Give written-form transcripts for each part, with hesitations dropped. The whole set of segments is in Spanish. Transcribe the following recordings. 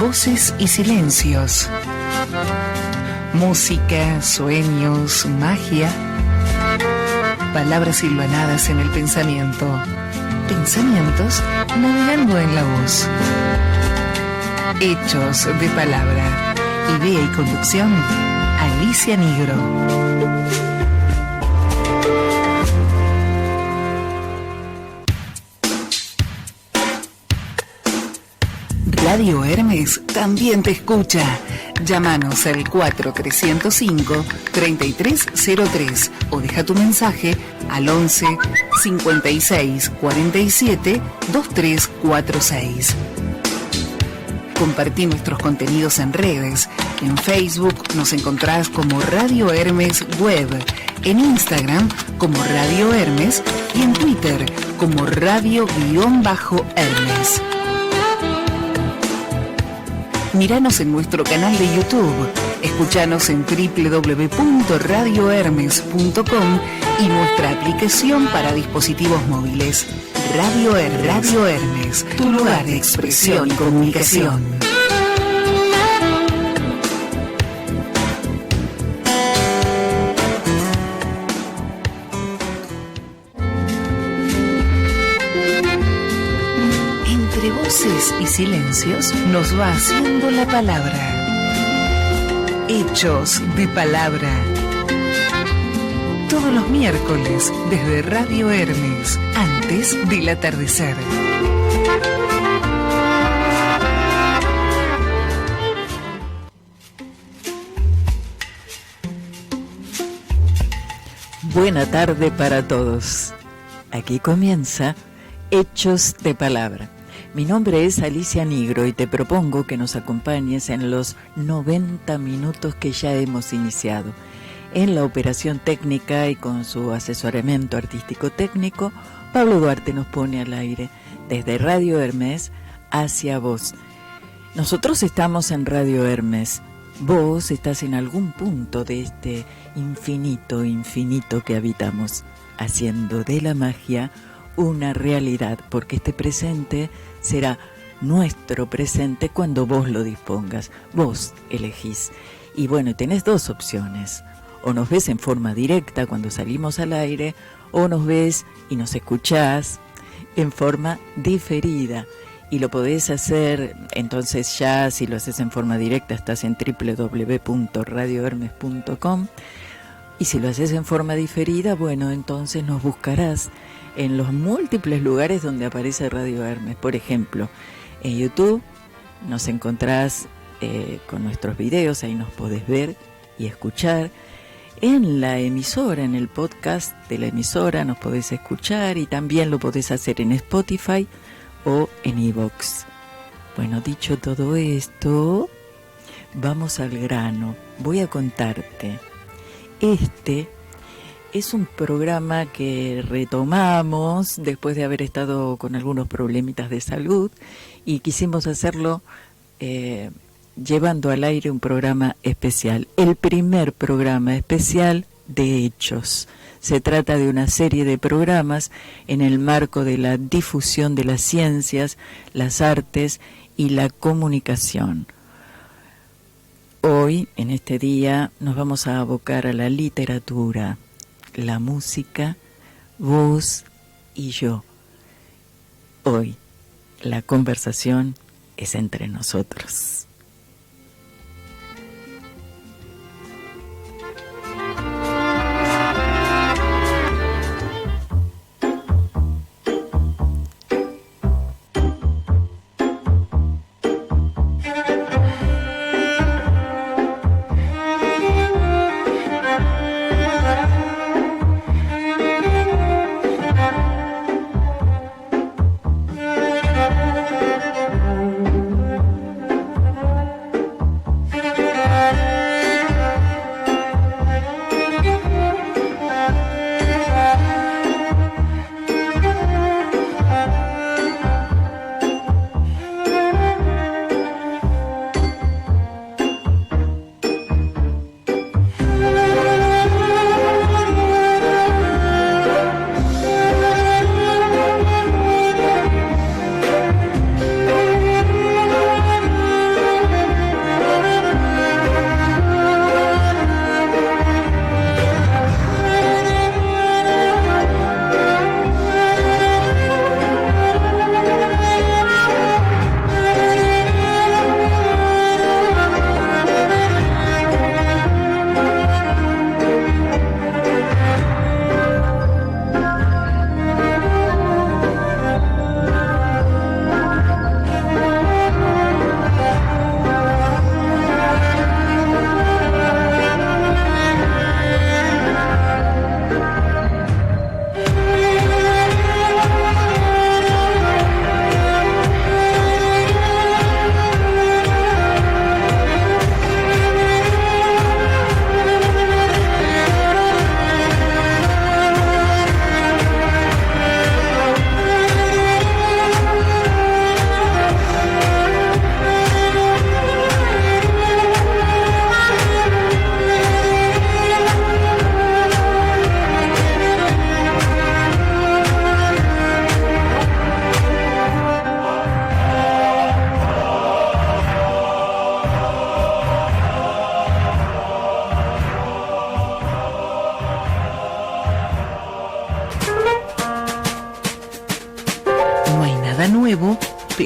Voces y silencios. Música, sueños, magia. Palabras silvanadas en el pensamiento. Pensamientos navegando en la voz. Hechos de palabra. Idea y conducción, Alicia Nigro. Radio Hermes también te escucha. Llámanos al 4305-3303 o deja tu mensaje al 11 56 47 2346. Compartí nuestros contenidos en redes. En Facebook nos encontrás como Radio Hermes Web, en Instagram como Radio Hermes y en Twitter como Radio-Hermes. Míranos en nuestro canal de YouTube, escuchanos en www.radiohermes.com y nuestra aplicación para dispositivos móviles. Radio Hermes, tu lugar de expresión y comunicación. Entre voces y silencios nos va haciendo la palabra. Hechos de palabra. Todos los miércoles desde Radio Hermes, antes del atardecer. Buena tarde para todos. Aquí comienza Hechos de Palabra. Mi nombre es Alicia Nigro y te propongo que nos acompañes en los 90 minutos que ya hemos iniciado. En la operación técnica y con su asesoramiento artístico-técnico, Pablo Duarte nos pone al aire desde Radio Hermes hacia vos. Nosotros estamos en Radio Hermes. Vos estás en algún punto de este infinito que habitamos, haciendo de la magia una realidad, porque este presente será nuestro presente cuando vos lo dispongas, vos elegís. Y bueno, tenés dos opciones: o nos ves en forma directa cuando salimos al aire, o nos ves y nos escuchás en forma diferida. Y lo podés hacer, entonces ya si lo haces en forma directa estás en www.radiohermes.com, y si lo haces en forma diferida, bueno, entonces nos buscarás en los múltiples lugares donde aparece Radio Hermes. Por ejemplo, en YouTube nos encontrás con nuestros videos, ahí nos podés ver y escuchar. En la emisora, en el podcast de la emisora nos podés escuchar, y también lo podés hacer en Spotify o en iVoox. Bueno, dicho todo esto, vamos al grano. Voy a contarte. Este es un programa que retomamos después de haber estado con algunos problemitas de salud, y quisimos hacerlo llevando al aire un programa especial, el primer programa especial de Hechos. Se trata de una serie de programas en el marco de la difusión de las ciencias, las artes y la comunicación. Hoy, en este día, nos vamos a abocar a la literatura, la música, vos y yo. Hoy, la conversación es entre nosotros.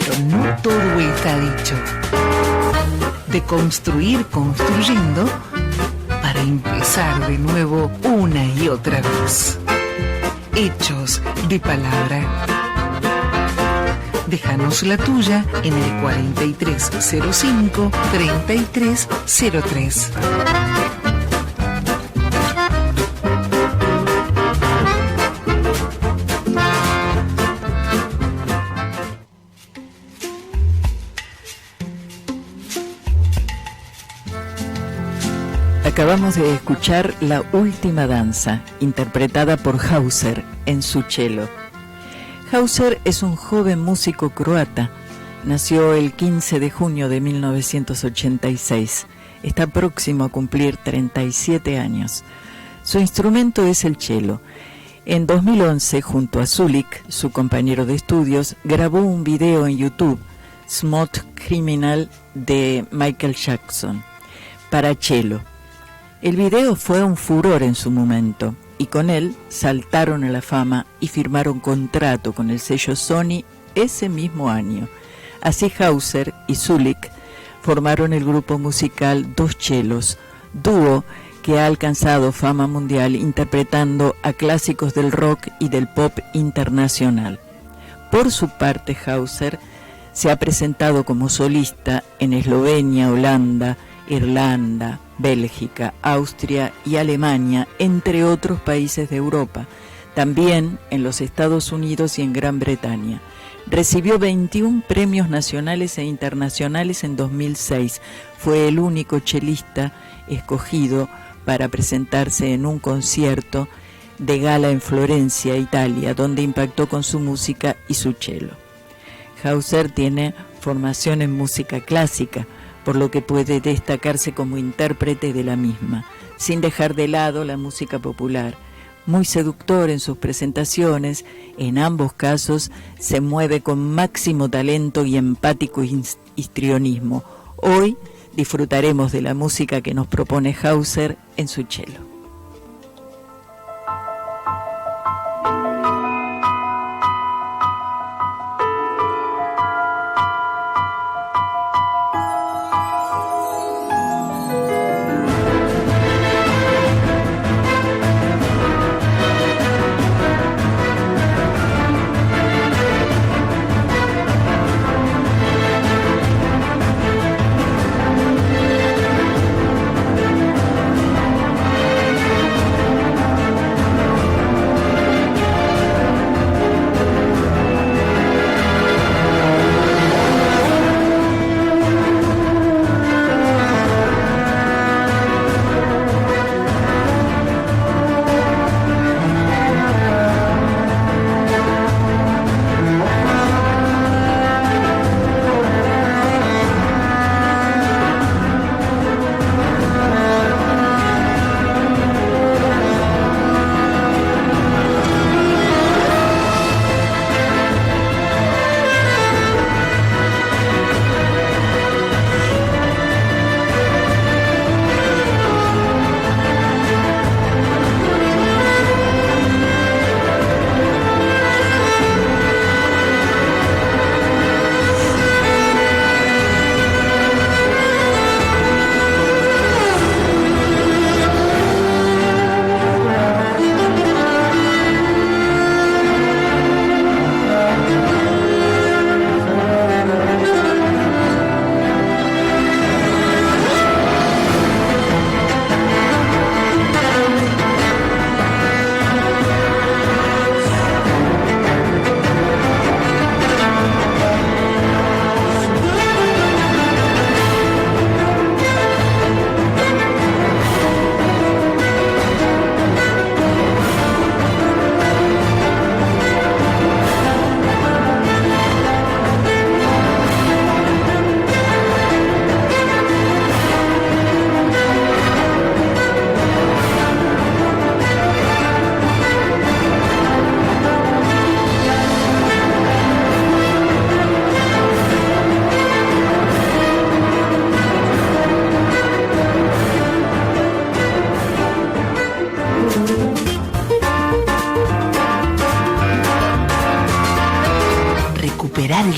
pero no todo está dicho. De construir construyendo para empezar de nuevo una y otra vez. Hechos de palabra. Déjanos la tuya en el 4305-3303. Acabamos de escuchar La Última Danza, interpretada por Hauser en su cello. Hauser es un joven músico croata. Nació el 15 de junio de 1986. Está próximo a cumplir 37 años. Su instrumento es el cello. En 2011, junto a Sulik, su compañero de estudios, grabó un video en YouTube, Smooth Criminal, de Michael Jackson, para cello. El video fue un furor en su momento, y con él saltaron a la fama y firmaron contrato con el sello Sony ese mismo año. Así Hauser y Sulik formaron el grupo musical Dos Chelos, dúo que ha alcanzado fama mundial interpretando a clásicos del rock y del pop internacional. Por su parte, Hauser se ha presentado como solista en Eslovenia, Holanda, Irlanda, Bélgica, Austria y Alemania, entre otros países de Europa, también en los Estados Unidos y en Gran Bretaña. Recibió 21 premios nacionales e internacionales en 2006. Fue el único chelista escogido para presentarse en un concierto de gala en Florencia, Italia, donde impactó con su música y su cello. Hauser tiene formación en música clásica, por lo que puede destacarse como intérprete de la misma, sin dejar de lado la música popular. Muy seductor en sus presentaciones, en ambos casos se mueve con máximo talento y empático histrionismo. Hoy disfrutaremos de la música que nos propone Hauser en su cello.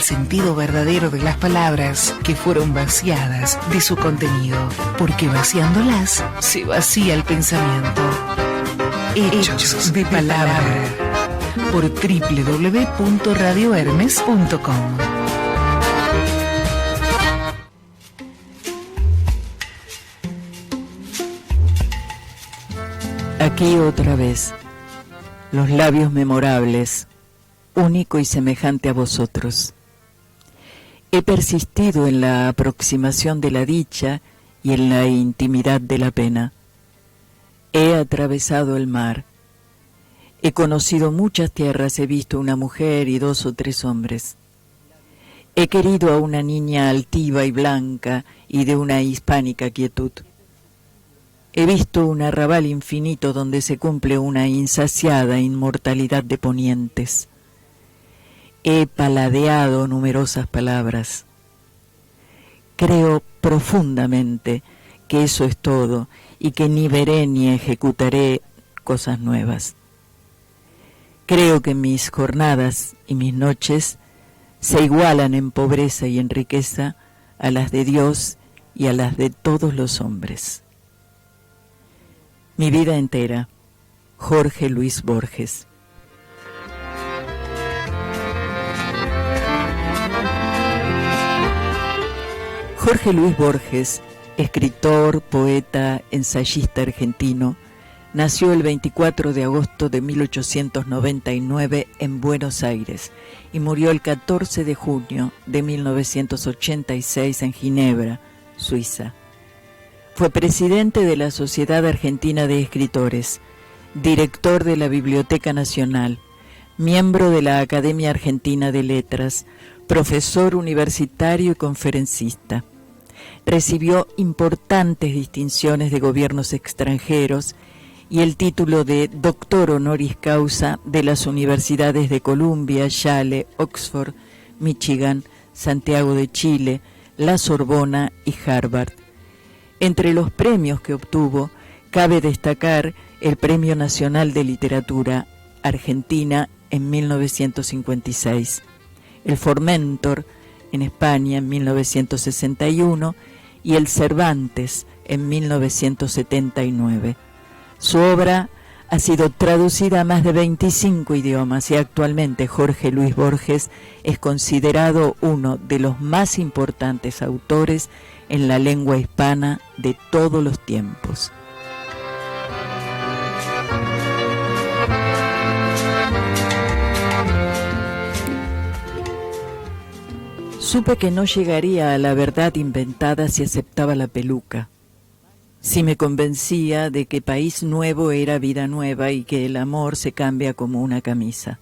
sentido verdadero de las palabras que fueron vaciadas de su contenido, porque vaciándolas se vacía el pensamiento. Hechos de palabra, por www.radiohermes.com. Aquí otra vez, los labios memorables, único y semejante a vosotros. He persistido en la aproximación de la dicha y en la intimidad de la pena. He atravesado el mar. He conocido muchas tierras, he visto una mujer y 2 o 3 hombres. He querido a una niña altiva y blanca y de una hispánica quietud. He visto un arrabal infinito donde se cumple una insaciada inmortalidad de ponientes. He paladeado numerosas palabras. Creo profundamente que eso es todo y que ni veré ni ejecutaré cosas nuevas. Creo que mis jornadas y mis noches se igualan en pobreza y en riqueza a las de Dios y a las de todos los hombres. Mi vida entera, Jorge Luis Borges. Jorge Luis Borges, escritor, poeta, ensayista argentino, nació el 24 de agosto de 1899 en Buenos Aires y murió el 14 de junio de 1986 en Ginebra, Suiza. Fue presidente de la Sociedad Argentina de Escritores, director de la Biblioteca Nacional, miembro de la Academia Argentina de Letras, profesor universitario y conferencista. Recibió importantes distinciones de gobiernos extranjeros y el título de doctor honoris causa de las universidades de Columbia, Yale, Oxford, Michigan, Santiago de Chile, la Sorbona y Harvard. Entre los premios que obtuvo, cabe destacar el Premio Nacional de Literatura Argentina en 1956, el Formentor en España en 1961 y el Cervantes en 1979. Su obra ha sido traducida a más de 25 idiomas y actualmente Jorge Luis Borges es considerado uno de los más importantes autores en la lengua hispana de todos los tiempos. Supe que no llegaría a la verdad inventada si aceptaba la peluca, si me convencía de que país nuevo era vida nueva y que el amor se cambia como una camisa.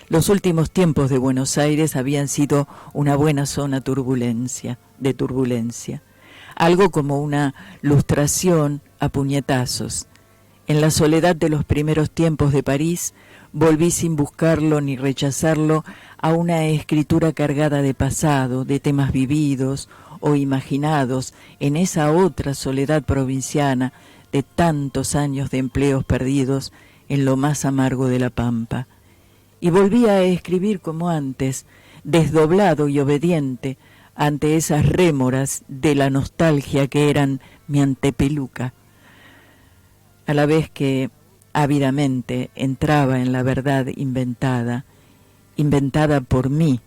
Los últimos tiempos de Buenos Aires habían sido una buena zona de turbulencia, algo como una lustración a puñetazos. En la soledad de los primeros tiempos de París, volví sin buscarlo ni rechazarlo a una escritura cargada de pasado, de temas vividos o imaginados en esa otra soledad provinciana de tantos años de empleos perdidos en lo más amargo de la pampa. Y volví a escribir como antes, desdoblado y obediente ante esas rémoras de la nostalgia que eran mi antepeluca, a la vez que ávidamente entraba en la verdad inventada por mí,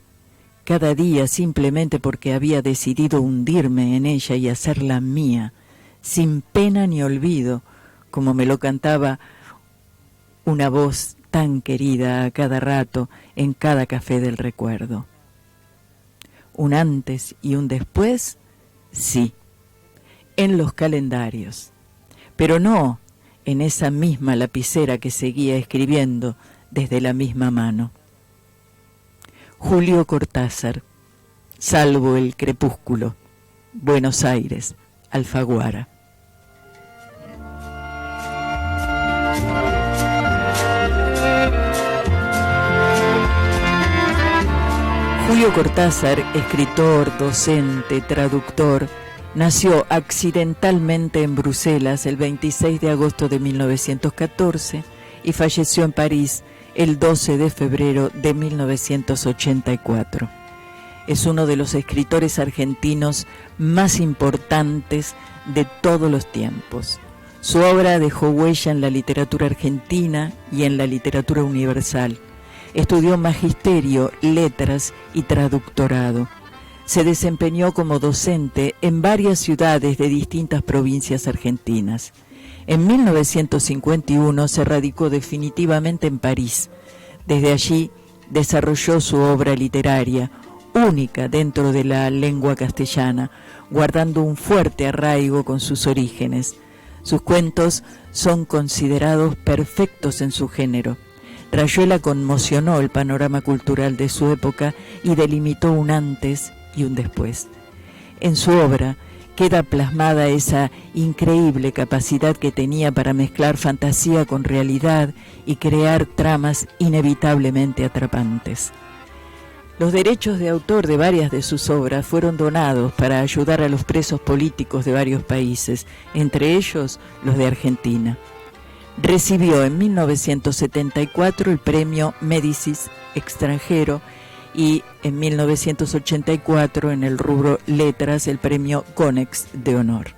cada día simplemente porque había decidido hundirme en ella y hacerla mía, sin pena ni olvido, como me lo cantaba una voz tan querida a cada rato en cada café del recuerdo. Un antes y un después, sí, en los calendarios, pero no en esa misma lapicera que seguía escribiendo desde la misma mano. Julio Cortázar, Salvo el crepúsculo, Buenos Aires, Alfaguara. Julio Cortázar, escritor, docente, traductor, nació accidentalmente en Bruselas el 26 de agosto de 1914 y falleció en París el 12 de febrero de 1984. Es uno de los escritores argentinos más importantes de todos los tiempos. Su obra dejó huella en la literatura argentina y en la literatura universal. Estudió magisterio, letras y traductorado. Se desempeñó como docente en varias ciudades de distintas provincias argentinas. En 1951 se radicó definitivamente en París. Desde allí desarrolló su obra literaria, única dentro de la lengua castellana, guardando un fuerte arraigo con sus orígenes. Sus cuentos son considerados perfectos en su género. Rayuela conmocionó el panorama cultural de su época y delimitó un antes y un después. En su obra queda plasmada esa increíble capacidad que tenía para mezclar fantasía con realidad y crear tramas inevitablemente atrapantes. Los derechos de autor de varias de sus obras fueron donados para ayudar a los presos políticos de varios países, entre ellos los de Argentina. Recibió en 1974 el premio Médicis extranjero y en 1984 en el rubro Letras el premio Conex de honor.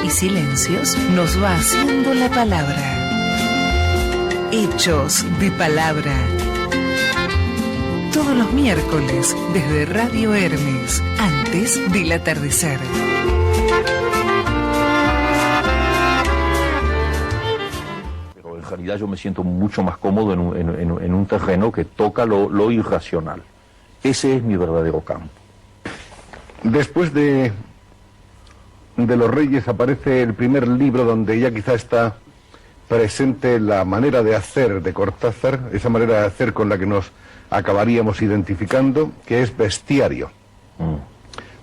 Silencios nos va haciendo la palabra. Hechos de palabra. Todos los miércoles desde Radio Hermes, antes del atardecer. Pero en realidad yo me siento mucho más cómodo en un terreno que toca lo irracional. Ese es mi verdadero campo. Después de Los Reyes aparece el primer libro donde ya quizá está presente la manera de hacer de Cortázar, esa manera de hacer con la que nos acabaríamos identificando, que es Bestiario,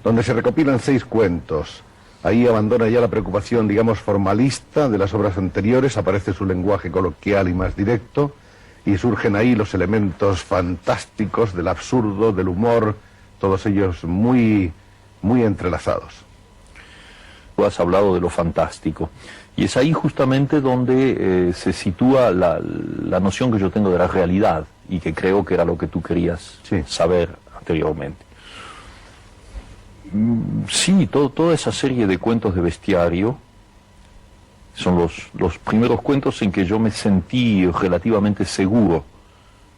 donde se recopilan 6 cuentos. Ahí abandona ya la preocupación, digamos, formalista de las obras anteriores, aparece su lenguaje coloquial y más directo, y surgen ahí los elementos fantásticos del absurdo, del humor, todos ellos muy, muy entrelazados. tú has hablado de lo fantástico. Y es ahí justamente donde se sitúa la noción que yo tengo de la realidad y que creo que era lo que tú querías saber anteriormente. Sí, toda esa serie de cuentos de bestiario son los primeros cuentos en que yo me sentí relativamente seguro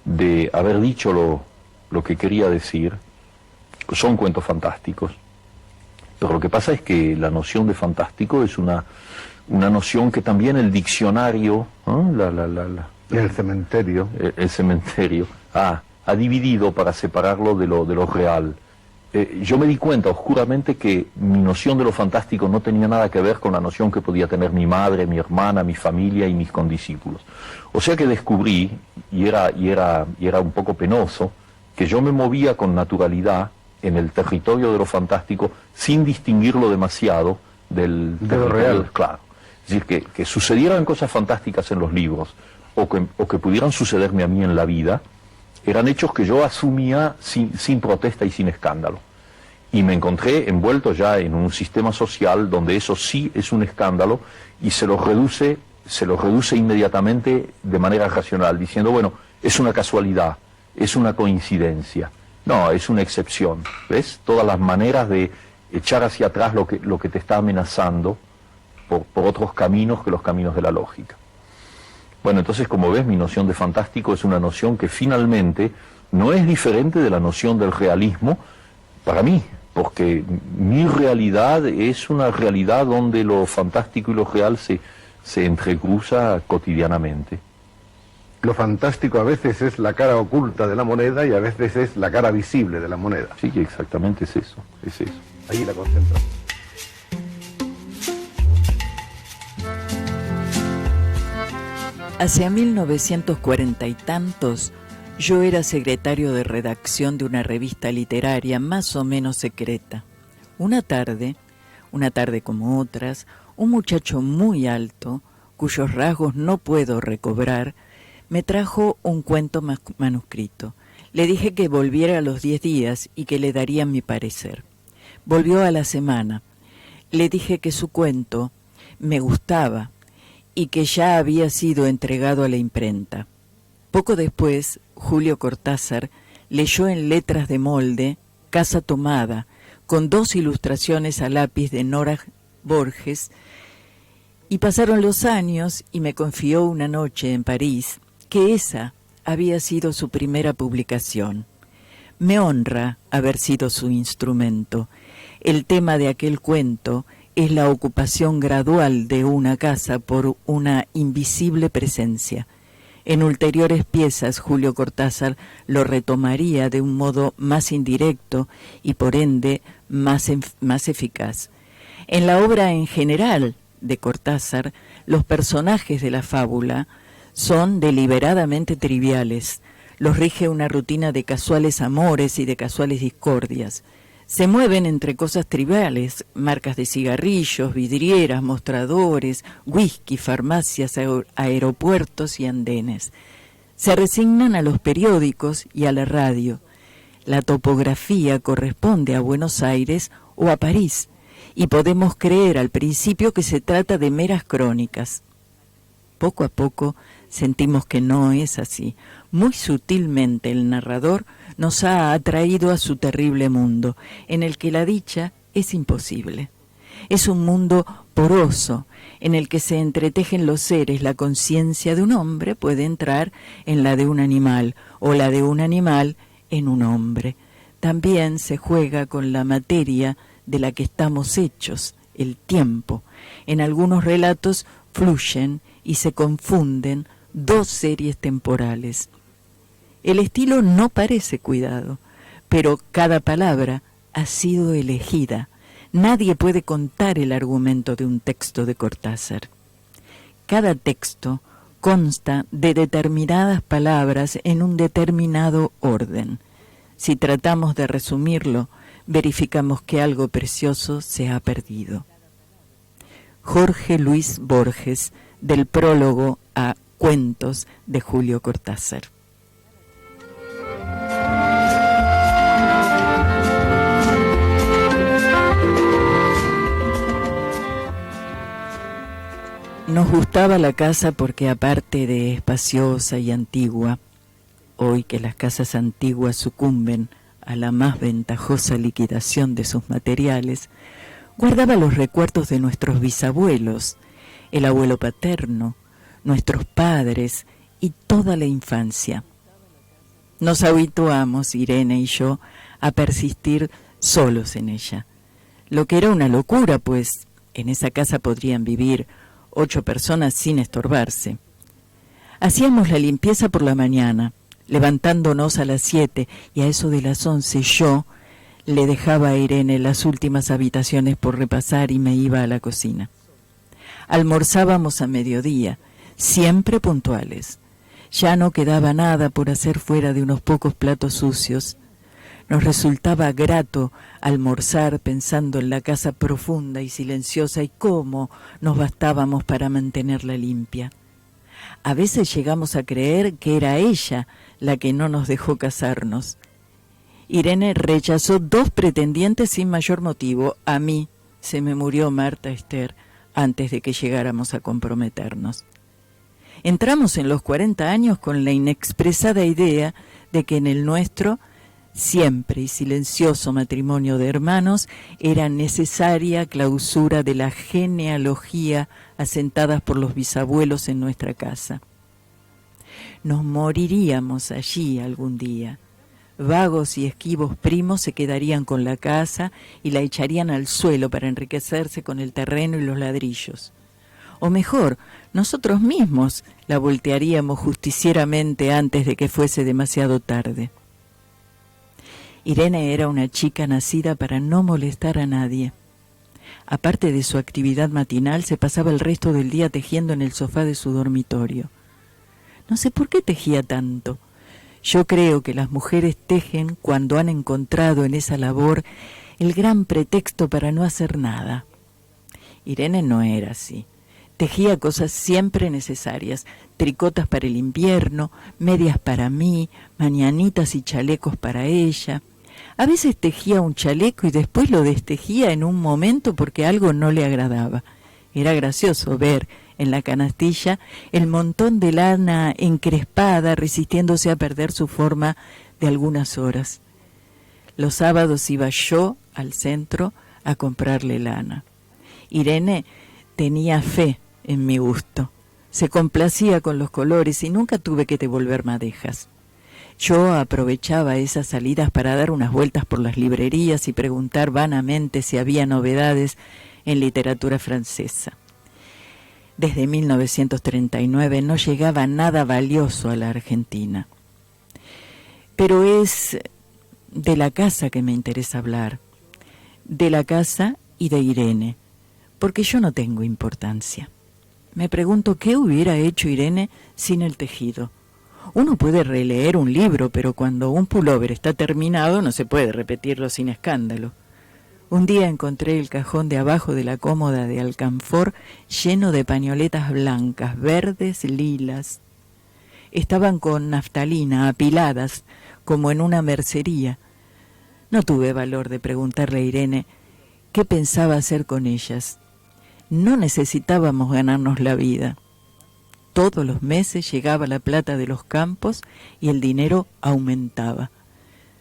de haber dicho lo que quería decir. Son cuentos fantásticos. Pero lo que pasa es que la noción de fantástico es una noción que también el diccionario, ¿no? El cementerio. El cementerio ha dividido para separarlo de lo real. Yo me di cuenta oscuramente que mi noción de lo fantástico no tenía nada que ver con la noción que podía tener mi madre, mi hermana, mi familia y mis condiscípulos. O sea que descubrí, y era un poco penoso, que yo me movía con naturalidad en el territorio de lo fantástico sin distinguirlo demasiado de lo real. Claro. Es decir, que sucedieran cosas fantásticas en los libros o que pudieran sucederme a mí en la vida, eran hechos que yo asumía sin protesta y sin escándalo. Y me encontré envuelto ya en un sistema social donde eso sí es un escándalo y se lo reduce inmediatamente de manera racional, diciendo, bueno, es una casualidad, es una coincidencia. No, es una excepción. ¿Ves? Todas las maneras de echar hacia atrás lo que te está amenazando por otros caminos que los caminos de la lógica. Bueno, entonces, como ves, mi noción de fantástico es una noción que finalmente no es diferente de la noción del realismo para mí, porque mi realidad es una realidad donde lo fantástico y lo real se entrecruza cotidianamente. Lo fantástico a veces es la cara oculta de la moneda y a veces es la cara visible de la moneda. Sí, exactamente es eso, es eso. Ahí la concentración. Hacia 1940 y tantos, yo era secretario de redacción de una revista literaria más o menos secreta. Una tarde como otras, un muchacho muy alto, cuyos rasgos no puedo recobrar, me trajo un cuento manuscrito. Le dije que volviera a los 10 días y que le daría mi parecer. Volvió a la semana. Le dije que su cuento me gustaba y que ya había sido entregado a la imprenta. Poco después, Julio Cortázar leyó en letras de molde Casa tomada, con 2 ilustraciones a lápiz de Nora Borges, y pasaron los años y me confió una noche en París que esa había sido su primera publicación. Me honra haber sido su instrumento. El tema de aquel cuento es la ocupación gradual de una casa por una invisible presencia. En ulteriores piezas, Julio Cortázar lo retomaría de un modo más indirecto y por ende más eficaz. En la obra en general de Cortázar, los personajes de la fábula son deliberadamente triviales. Los rige una rutina de casuales amores y de casuales discordias. Se mueven entre cosas triviales, marcas de cigarrillos, vidrieras, mostradores, whisky, farmacias, aeropuertos y andenes. Se resignan a los periódicos y a la radio. La topografía corresponde a Buenos Aires o a París, y podemos creer al principio que se trata de meras crónicas. Poco a poco sentimos que no es así. Muy sutilmente el narrador nos ha atraído a su terrible mundo, en el que la dicha es imposible. Es un mundo poroso, en el que se entretejen los seres. La conciencia de un hombre puede entrar en la de un animal, o la de un animal en un hombre. También se juega con la materia de la que estamos hechos, el tiempo. En algunos relatos fluyen y se confunden 2 series temporales. El estilo no parece cuidado, pero cada palabra ha sido elegida. Nadie puede contar el argumento de un texto de Cortázar. Cada texto consta de determinadas palabras en un determinado orden. Si tratamos de resumirlo, verificamos que algo precioso se ha perdido. Jorge Luis Borges, del prólogo a Cuentos de Julio Cortázar. Nos gustaba la casa porque, aparte de espaciosa y antigua, hoy que las casas antiguas sucumben a la más ventajosa liquidación de sus materiales, guardaba los recuerdos de nuestros bisabuelos, el abuelo paterno, nuestros padres y toda la infancia. Nos habituamos, Irene y yo, a persistir solos en ella, lo que era una locura, pues en esa casa podrían vivir 8 personas sin estorbarse. Hacíamos la limpieza por la mañana, levantándonos a las 7, y a eso de las 11 yo le dejaba a Irene las últimas habitaciones por repasar y me iba a la cocina. Almorzábamos a mediodía, siempre puntuales. Ya no quedaba nada por hacer fuera de unos pocos platos sucios. Nos resultaba grato almorzar pensando en la casa profunda y silenciosa y cómo nos bastábamos para mantenerla limpia. A veces llegamos a creer que era ella la que no nos dejó casarnos. Irene rechazó 2 pretendientes sin mayor motivo. A mí se me murió Marta Esther antes de que llegáramos a comprometernos. Entramos en los 40 años con la inexpresada idea de que en el nuestro siempre y silencioso matrimonio de hermanos era necesaria clausura de la genealogía asentadas por los bisabuelos en nuestra casa. Nos moriríamos allí algún día. Vagos y esquivos primos se quedarían con la casa y la echarían al suelo para enriquecerse con el terreno y los ladrillos. O mejor, nosotros mismos la voltearíamos justicieramente antes de que fuese demasiado tarde. Irene era una chica nacida para no molestar a nadie. Aparte de su actividad matinal, se pasaba el resto del día tejiendo en el sofá de su dormitorio. No sé por qué tejía tanto. Yo creo que las mujeres tejen cuando han encontrado en esa labor el gran pretexto para no hacer nada. Irene no era así. Tejía cosas siempre necesarias, tricotas para el invierno, medias para mí, mañanitas y chalecos para ella. A veces tejía un chaleco y después lo destejía en un momento porque algo no le agradaba. Era gracioso ver en la canastilla el montón de lana encrespada resistiéndose a perder su forma de algunas horas. Los sábados iba yo al centro a comprarle lana. Irene tenía fe en mi gusto. Se complacía con los colores y nunca tuve que devolver madejas. Yo aprovechaba esas salidas para dar unas vueltas por las librerías y preguntar vanamente si había novedades en literatura francesa. Desde 1939 no llegaba nada valioso a la Argentina. Pero es de la casa que me interesa hablar, de la casa y de Irene, porque yo no tengo importancia. Me pregunto qué hubiera hecho Irene sin el tejido. Uno puede releer un libro, pero cuando un pullover está terminado no se puede repetirlo sin escándalo. Un día encontré el cajón de abajo de la cómoda de alcanfor lleno de pañoletas blancas, verdes, lilas. Estaban con naftalina, apiladas, como en una mercería. No tuve valor de preguntarle a Irene qué pensaba hacer con ellas. No necesitábamos ganarnos la vida. Todos los meses llegaba la plata de los campos y el dinero aumentaba.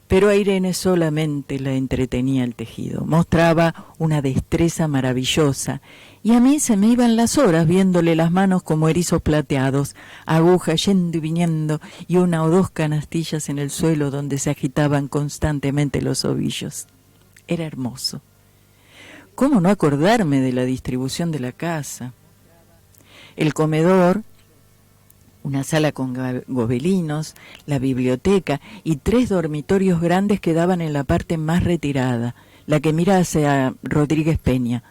Pero a Irene solamente la entretenía el tejido. Mostraba una destreza maravillosa y a mí se me iban las horas viéndole las manos como erizos plateados, agujas yendo y viniendo y 1 o 2 canastillas en el suelo donde se agitaban constantemente los ovillos. Era hermoso. ¿Cómo no acordarme de la distribución de la casa? El comedor, una sala con gobelinos, la biblioteca y 3 dormitorios grandes que daban en la parte más retirada, la que mira hacia Rodríguez Peña.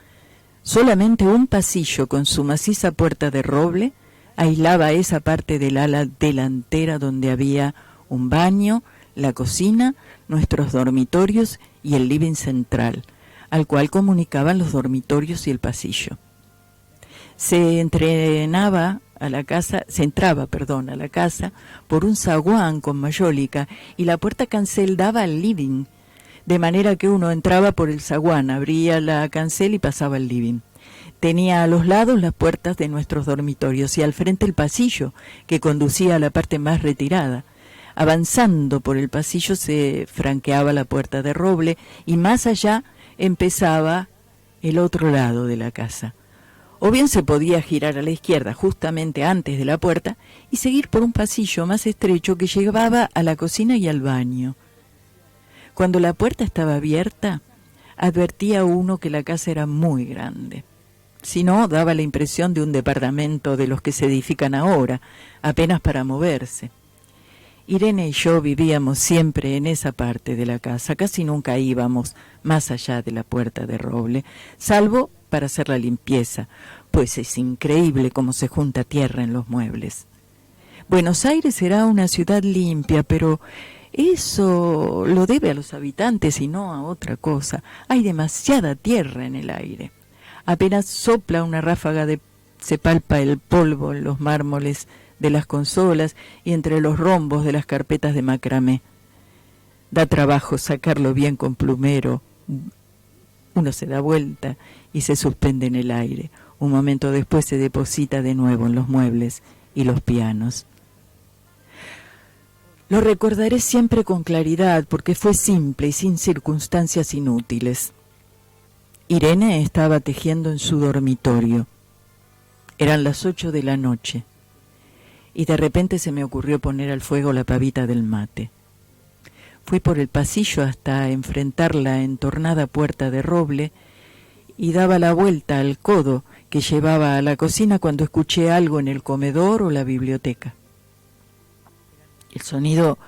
Solamente un pasillo con su maciza puerta de roble aislaba esa parte del ala delantera donde había un baño, la cocina, nuestros dormitorios y el living central, al cual comunicaban los dormitorios y el pasillo. Se entraba a la casa por un zaguán con mayólica y la puerta cancel daba al living, de manera que uno entraba por el zaguán, abría la cancel y pasaba al living. Tenía a los lados las puertas de nuestros dormitorios y al frente el pasillo que conducía a la parte más retirada. Avanzando por el pasillo se franqueaba la puerta de roble y más allá empezaba el otro lado de la casa. O bien se podía girar a la izquierda justamente antes de la puerta y seguir por un pasillo más estrecho que llevaba a la cocina y al baño. Cuando la puerta estaba abierta, advertía uno que la casa era muy grande. Si no, daba la impresión de un departamento de los que se edifican ahora, apenas para moverse. Irene y yo vivíamos siempre en esa parte de la casa, casi nunca íbamos más allá de la puerta de roble, salvo para hacer la limpieza, pues es increíble cómo se junta tierra en los muebles. Buenos Aires será una ciudad limpia, pero eso lo debe a los habitantes y no a otra cosa. Hay demasiada tierra en el aire. Apenas sopla una ráfaga se palpa el polvo en los mármoles de las consolas y entre los rombos de las carpetas de macramé. Da trabajo sacarlo bien con plumero. Uno se da vuelta y se suspende en el aire. Un momento después se deposita de nuevo en los muebles y los pianos. Lo recordaré siempre con claridad porque fue simple y sin circunstancias inútiles. Irene estaba tejiendo en su dormitorio. Eran las 8 de la noche y de repente se me ocurrió poner al fuego la pavita del mate. Fui por el pasillo hasta enfrentar la entornada puerta de roble y daba la vuelta al codo que llevaba a la cocina cuando escuché algo en el comedor o la biblioteca. El sonido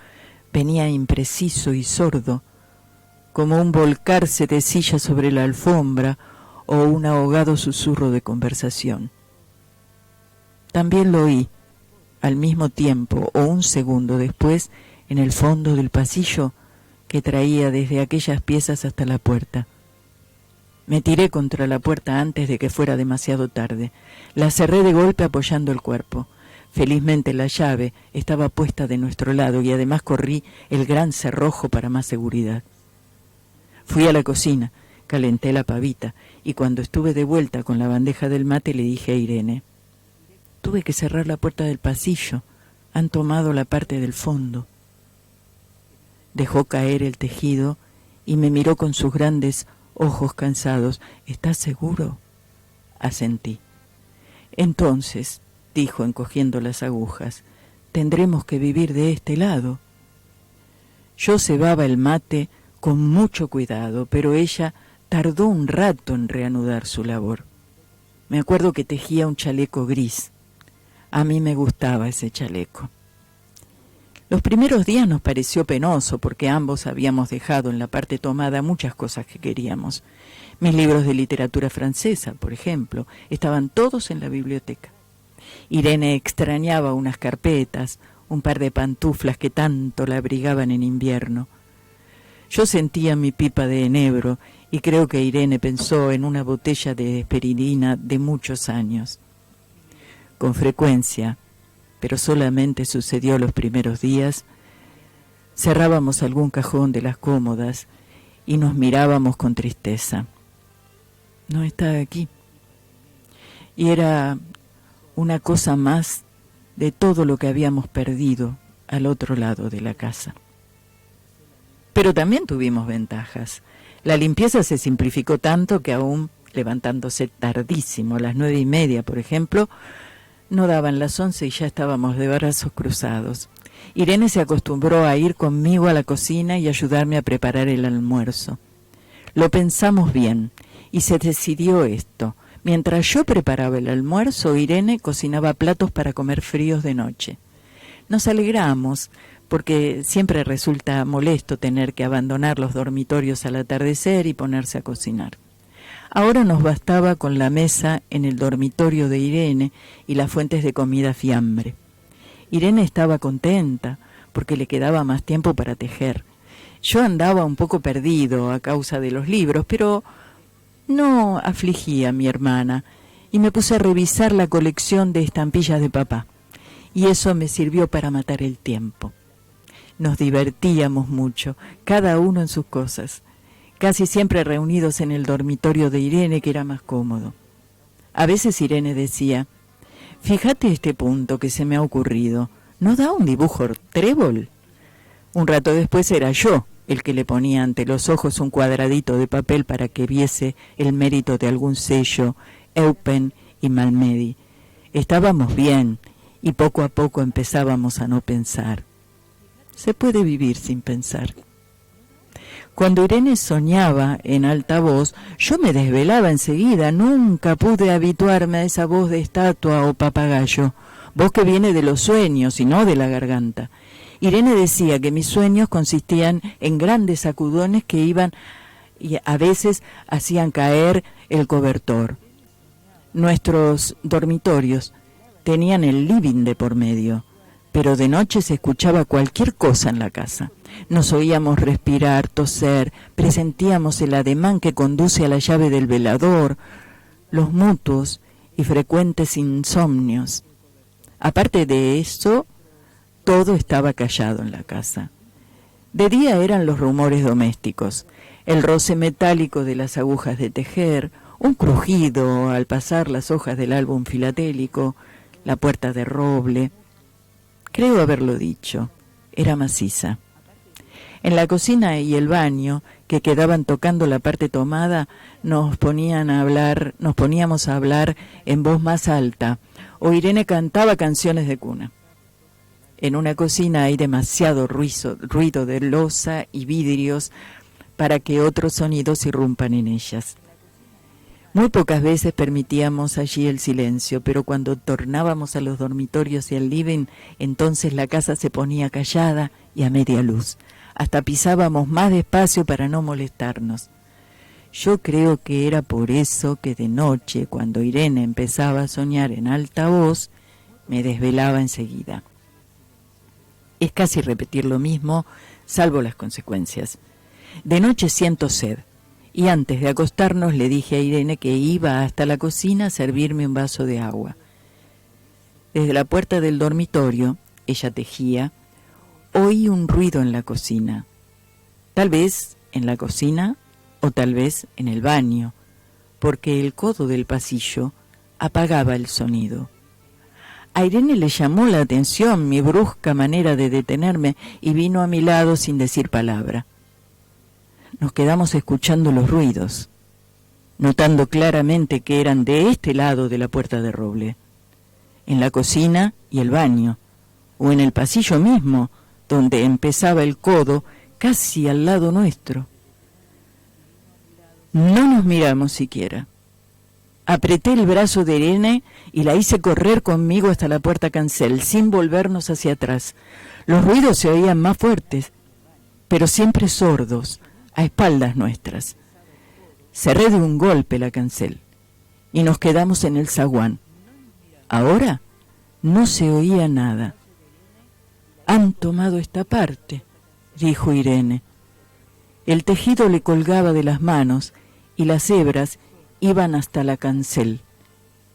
venía impreciso y sordo, como un volcarse de silla sobre la alfombra o un ahogado susurro de conversación. También lo oí, al mismo tiempo o un segundo después, en el fondo del pasillo que traía desde aquellas piezas hasta la puerta. Me tiré contra la puerta antes de que fuera demasiado tarde. La cerré de golpe apoyando el cuerpo. Felizmente la llave estaba puesta de nuestro lado y además corrí el gran cerrojo para más seguridad. Fui a la cocina, calenté la pavita y cuando estuve de vuelta con la bandeja del mate le dije a Irene: tuve que cerrar la puerta del pasillo, han tomado la parte del fondo. Dejó caer el tejido y me miró con sus grandes ojos cansados. ¿Estás seguro? Asentí. Entonces, dijo encogiendo las agujas, tendremos que vivir de este lado. Yo cebaba el mate con mucho cuidado, pero ella tardó un rato en reanudar su labor. Me acuerdo que tejía un chaleco gris. A mí me gustaba ese chaleco. Los primeros días nos pareció penoso porque ambos habíamos dejado en la parte tomada muchas cosas que queríamos. Mis libros de literatura francesa, por ejemplo, estaban todos en la biblioteca. Irene extrañaba unas carpetas, un par de pantuflas que tanto la abrigaban en invierno. Yo sentía mi pipa de enebro y creo que Irene pensó en una botella de aspirina de muchos años. Con frecuencia, pero solamente sucedió los primeros días, cerrábamos algún cajón de las cómodas y nos mirábamos con tristeza. No está aquí. Y era una cosa más de todo lo que habíamos perdido al otro lado de la casa. Pero también tuvimos ventajas. La limpieza se simplificó tanto que aún levantándose tardísimo, a las 9:30, por ejemplo, no daban las 11 y ya estábamos de brazos cruzados. Irene se acostumbró a ir conmigo a la cocina y ayudarme a preparar el almuerzo. Lo pensamos bien y se decidió esto. Mientras yo preparaba el almuerzo, Irene cocinaba platos para comer fríos de noche. Nos alegramos, porque siempre resulta molesto tener que abandonar los dormitorios al atardecer y ponerse a cocinar. Ahora nos bastaba con la mesa en el dormitorio de Irene y las fuentes de comida fiambre. Irene estaba contenta, porque le quedaba más tiempo para tejer. Yo andaba un poco perdido a causa de los libros, pero no afligía a mi hermana, y me puse a revisar la colección de estampillas de papá, y eso me sirvió para matar el tiempo. Nos divertíamos mucho, cada uno en sus cosas, casi siempre reunidos en el dormitorio de Irene, que era más cómodo. A veces Irene decía: fíjate este punto que se me ha ocurrido, ¿no da un dibujo trébol? Un rato después era yo el que le ponía ante los ojos un cuadradito de papel para que viese el mérito de algún sello, Eupen y Malmedy. Estábamos bien y poco a poco empezábamos a no pensar. Se puede vivir sin pensar. Cuando Irene soñaba en alta voz, yo me desvelaba enseguida. Nunca pude habituarme a esa voz de estatua o papagayo, voz que viene de los sueños y no de la garganta. Irene decía que mis sueños consistían en grandes sacudones que iban y a veces hacían caer el cobertor. Nuestros dormitorios tenían el living de por medio, pero de noche se escuchaba cualquier cosa en la casa. Nos oíamos respirar, toser, presentíamos el ademán que conduce a la llave del velador, los mutuos y frecuentes insomnios. Aparte de eso, todo estaba callado en la casa. De día eran los rumores domésticos, el roce metálico de las agujas de tejer, un crujido al pasar las hojas del álbum filatélico, la puerta de roble. Creo haberlo dicho, era maciza. En la cocina y el baño, que quedaban tocando la parte tomada, nos poníamos a hablar en voz más alta, o Irene cantaba canciones de cuna. En una cocina hay demasiado ruido de loza y vidrios para que otros sonidos irrumpan en ellas. Muy pocas veces permitíamos allí el silencio, pero cuando tornábamos a los dormitorios y al living, entonces la casa se ponía callada y a media luz. Hasta pisábamos más despacio para no molestarnos. Yo creo que era por eso que de noche, cuando Irene empezaba a soñar en alta voz, me desvelaba enseguida. Es casi repetir lo mismo, salvo las consecuencias. De noche siento sed, y antes de acostarnos le dije a Irene que iba hasta la cocina a servirme un vaso de agua. Desde la puerta del dormitorio, ella tejía, oí un ruido en la cocina. Tal vez en la cocina o tal vez en el baño, porque el codo del pasillo apagaba el sonido. A Irene le llamó la atención mi brusca manera de detenerme y vino a mi lado sin decir palabra. Nos quedamos escuchando los ruidos, notando claramente que eran de este lado de la puerta de roble, en la cocina y el baño, o en el pasillo mismo, donde empezaba el codo casi al lado nuestro. No nos miramos siquiera. Apreté el brazo de Irene y la hice correr conmigo hasta la puerta cancel, sin volvernos hacia atrás. Los ruidos se oían más fuertes, pero siempre sordos, a espaldas nuestras. Cerré de un golpe la cancel y nos quedamos en el zaguán. Ahora no se oía nada. «Han tomado esta parte», dijo Irene. El tejido le colgaba de las manos y las hebras iban hasta la cancel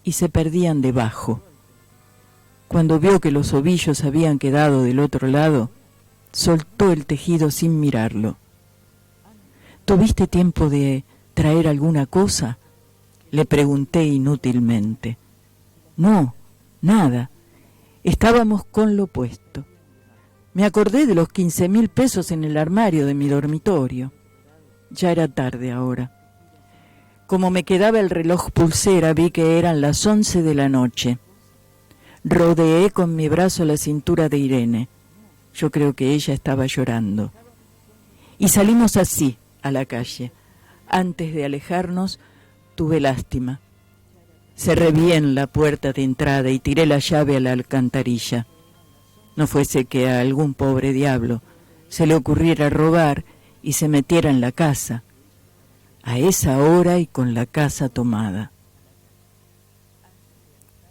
y se perdían debajo. Cuando vio que los ovillos habían quedado del otro lado, soltó el tejido sin mirarlo. «¿Tuviste tiempo de traer alguna cosa?», le pregunté inútilmente. «No, nada. Estábamos con lo puesto». Me acordé de los 15.000 pesos en el armario de mi dormitorio. Ya era tarde ahora. Como me quedaba el reloj pulsera, vi que eran las 11 de la noche. Rodeé con mi brazo la cintura de Irene. Yo creo que ella estaba llorando. Y salimos así, a la calle. Antes de alejarnos, tuve lástima. Cerré bien la puerta de entrada y tiré la llave a la alcantarilla. No fuese que a algún pobre diablo se le ocurriera robar y se metiera en la casa, a esa hora y con la casa tomada.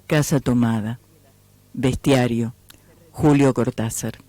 Casa tomada. Bestiario. Julio Cortázar.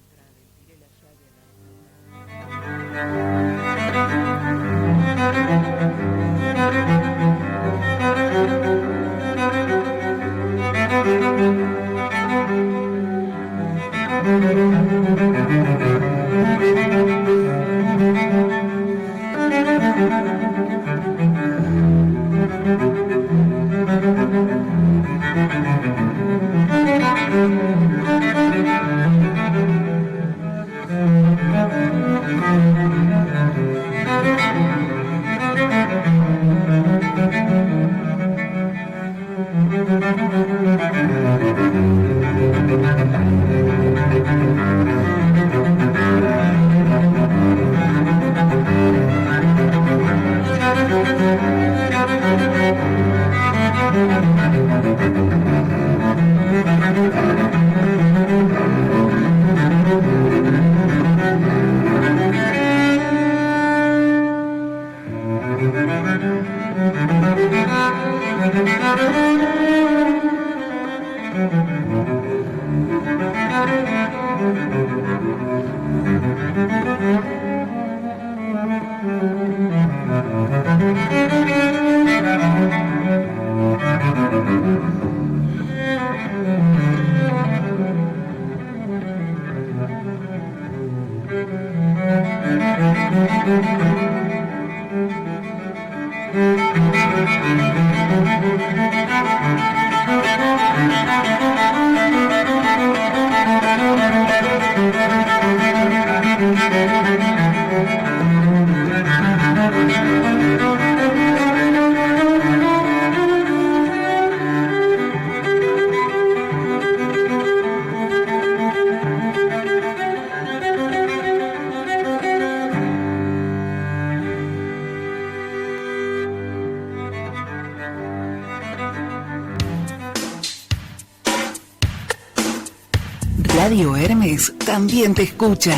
Radio Hermes también te escucha.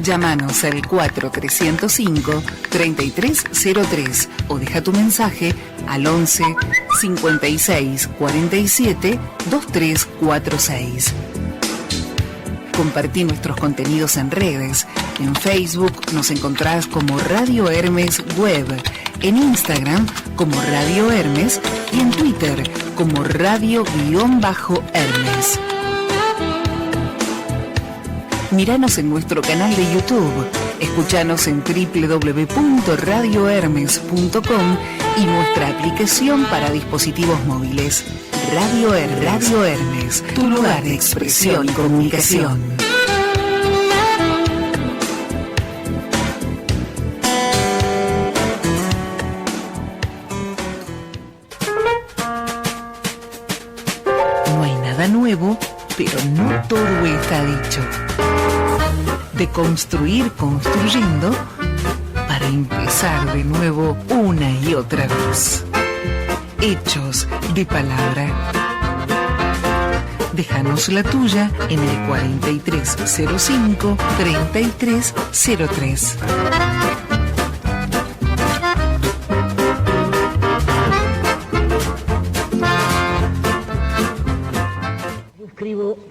Llámanos al 4305-3303 o deja tu mensaje al 11 56 47 2346. Compartí nuestros contenidos en redes. En Facebook nos encontrás como Radio Hermes Web, en Instagram como Radio Hermes y en Twitter como Radio-Hermes. Míranos en nuestro canal de YouTube, escuchanos en www.radiohermes.com y nuestra aplicación para dispositivos móviles. Radio Hermes, tu lugar de expresión y comunicación. No hay nada nuevo, pero no todo está dicho. De construir construyendo para empezar de nuevo una y otra vez. Hechos de palabra. Déjanos la tuya en el 4305-3303.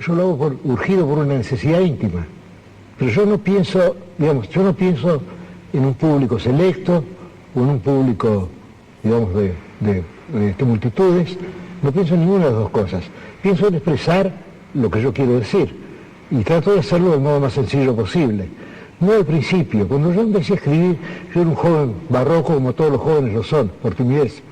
Yo lo hago urgido por una necesidad íntima. Pero yo no pienso en un público selecto o en un público, digamos, de multitudes. No pienso en ninguna de las dos cosas. Pienso en expresar lo que yo quiero decir y trato de hacerlo del modo más sencillo posible. No al principio. Cuando yo empecé a escribir, yo era un joven barroco como todos los jóvenes lo son, por timidez.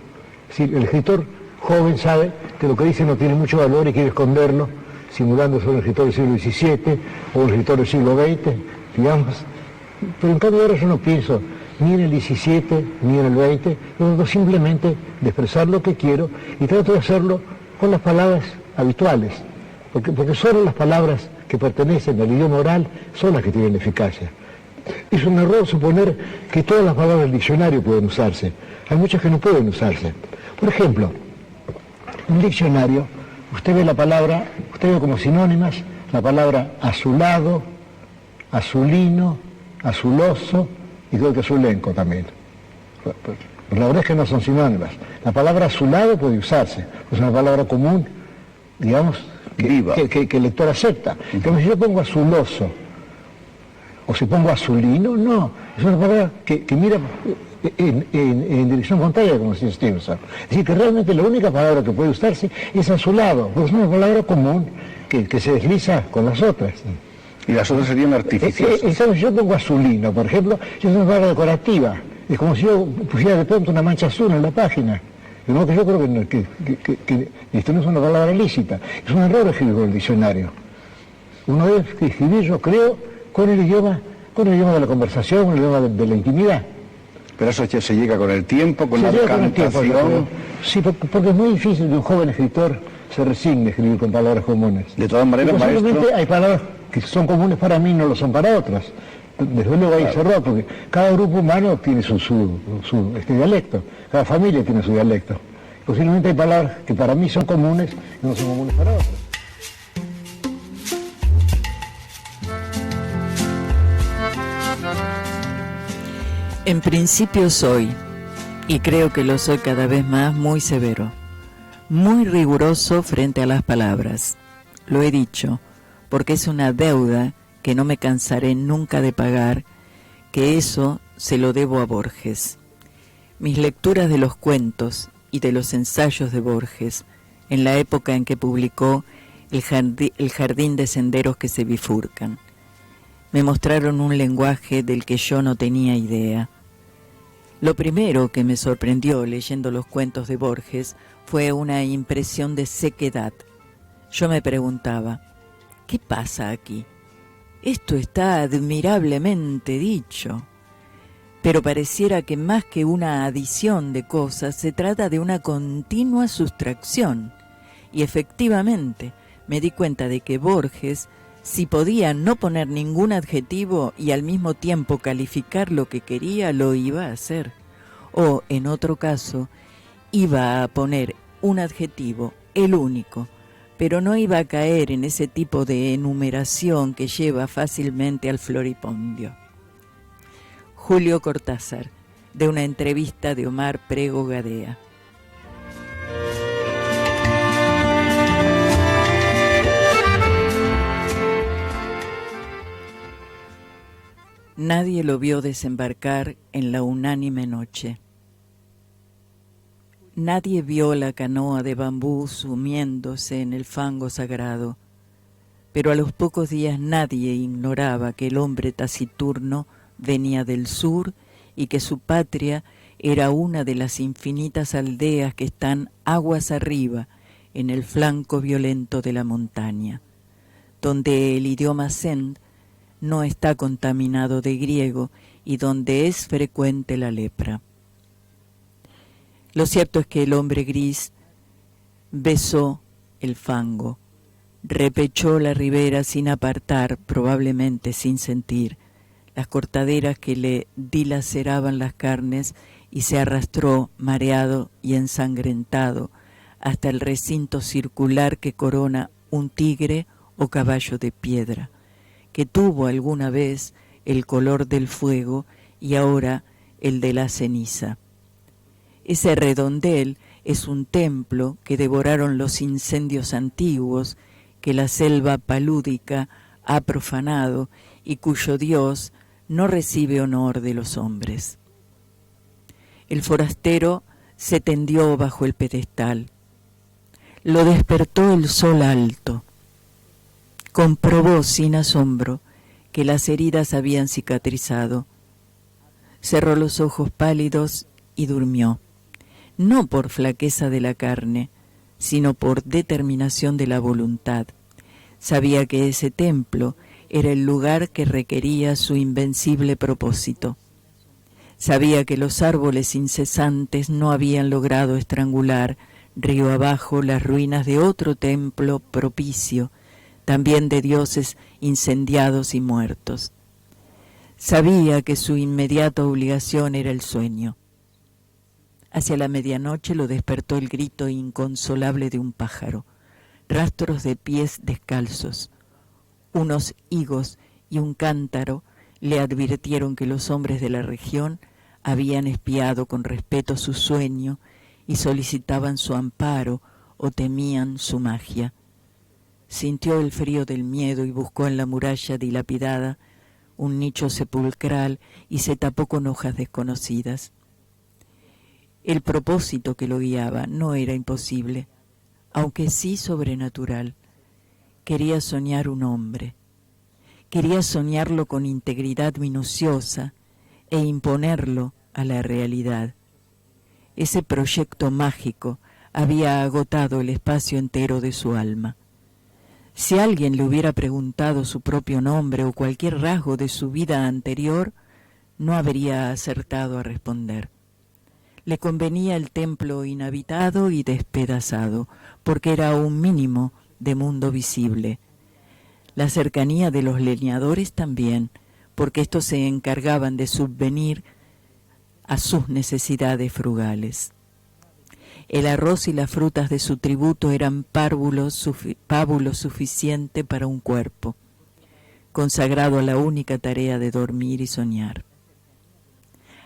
Es decir, el escritor joven sabe que lo que dice no tiene mucho valor y quiere esconderlo, simulando ser un escritor del siglo XVII o un escritor del siglo XX, digamos. Pero en cambio ahora yo no pienso ni en el XVII ni en el XX, yo simplemente de expresar lo que quiero y trato de hacerlo con las palabras habituales, porque solo las palabras que pertenecen al idioma oral son las que tienen eficacia. Es un error suponer que todas las palabras del diccionario pueden usarse. Hay muchas que no pueden usarse. Por ejemplo, en un diccionario usted ve como sinónimas la palabra azulado, azulino, azuloso y creo que azulenco también. Pero la verdad es que no son sinónimas. La palabra azulado puede usarse, es una palabra común, digamos, que el lector acepta. Pero si yo pongo azuloso o si pongo azulino, no, es una palabra que mira en dirección contraria, como decía Stevenson. Es decir, que realmente la única palabra que puede usarse es azulado, porque es una palabra común que se desliza con las otras. Y las otras serían artificiosas. Si yo pongo azulino, por ejemplo, es una palabra decorativa. Es como si yo pusiera de pronto una mancha azul en la página. De modo que yo creo que esto no es una palabra lícita. Es un error escribir con el diccionario. Uno debe escribir, yo creo, con el idioma con el idioma de la conversación, con el idioma de la intimidad. Pero eso ya se llega con el tiempo, con la llega con el tiempo, cantación. sí, porque es muy difícil que un joven escritor se resigne a escribir con palabras comunes. De todas maneras, posiblemente maestro, hay palabras que son comunes para mí, no lo son para otras. Desde luego hay ese error, porque cada grupo humano tiene su dialecto, cada familia tiene su dialecto. Posiblemente hay palabras que para mí son comunes y no son comunes para otras. En principio soy, y creo que lo soy cada vez más, muy severo, muy riguroso frente a las palabras. Lo he dicho, porque es una deuda que no me cansaré nunca de pagar, que eso se lo debo a Borges. Mis lecturas de los cuentos y de los ensayos de Borges, en la época en que publicó El jardín de senderos que se bifurcan, me mostraron un lenguaje del que yo no tenía idea. Lo primero que me sorprendió leyendo los cuentos de Borges fue una impresión de sequedad. Yo me preguntaba, ¿qué pasa aquí? Esto está admirablemente dicho, pero pareciera que más que una adición de cosas se trata de una continua sustracción. Y efectivamente me di cuenta de que Borges, si podía no poner ningún adjetivo y al mismo tiempo calificar lo que quería, lo iba a hacer. O, en otro caso, iba a poner un adjetivo, el único, pero no iba a caer en ese tipo de enumeración que lleva fácilmente al floripondio. Julio Cortázar, de una entrevista de Omar Prego Gadea. Nadie lo vio desembarcar en la unánime noche. Nadie vio la canoa de bambú sumiéndose en el fango sagrado, pero a los pocos días nadie ignoraba que el hombre taciturno venía del sur y que su patria era una de las infinitas aldeas que están aguas arriba en el flanco violento de la montaña, donde el idioma send no está contaminado de griego y donde es frecuente la lepra. Lo cierto es que el hombre gris besó el fango, repechó la ribera sin apartar, probablemente sin sentir, las cortaderas que le dilaceraban las carnes y se arrastró, mareado y ensangrentado, hasta el recinto circular que corona un tigre o caballo de piedra, que tuvo alguna vez el color del fuego y ahora el de la ceniza. Ese redondel es un templo que devoraron los incendios antiguos que la selva palúdica ha profanado y cuyo Dios no recibe honor de los hombres. El forastero se tendió bajo el pedestal. Lo despertó el sol alto. Comprobó sin asombro que las heridas habían cicatrizado. Cerró los ojos pálidos y durmió, no por flaqueza de la carne, sino por determinación de la voluntad. Sabía que ese templo era el lugar que requería su invencible propósito. Sabía que los árboles incesantes no habían logrado estrangular río abajo las ruinas de otro templo propicio, también de dioses incendiados y muertos. Sabía que su inmediata obligación era el sueño. Hacia la medianoche lo despertó el grito inconsolable de un pájaro, rastros de pies descalzos. Unos higos y un cántaro le advirtieron que los hombres de la región habían espiado con respeto su sueño y solicitaban su amparo o temían su magia. Sintió el frío del miedo y buscó en la muralla dilapidada un nicho sepulcral y se tapó con hojas desconocidas. El propósito que lo guiaba no era imposible, aunque sí sobrenatural. Quería soñar un hombre. Quería soñarlo con integridad minuciosa e imponerlo a la realidad. Ese proyecto mágico había agotado el espacio entero de su alma. Si alguien le hubiera preguntado su propio nombre o cualquier rasgo de su vida anterior, no habría acertado a responder. Le convenía el templo inhabitado y despedazado, porque era un mínimo de mundo visible. La cercanía de los leñadores también, porque estos se encargaban de subvenir a sus necesidades frugales. El arroz y las frutas de su tributo eran pábulo suficiente para un cuerpo, consagrado a la única tarea de dormir y soñar.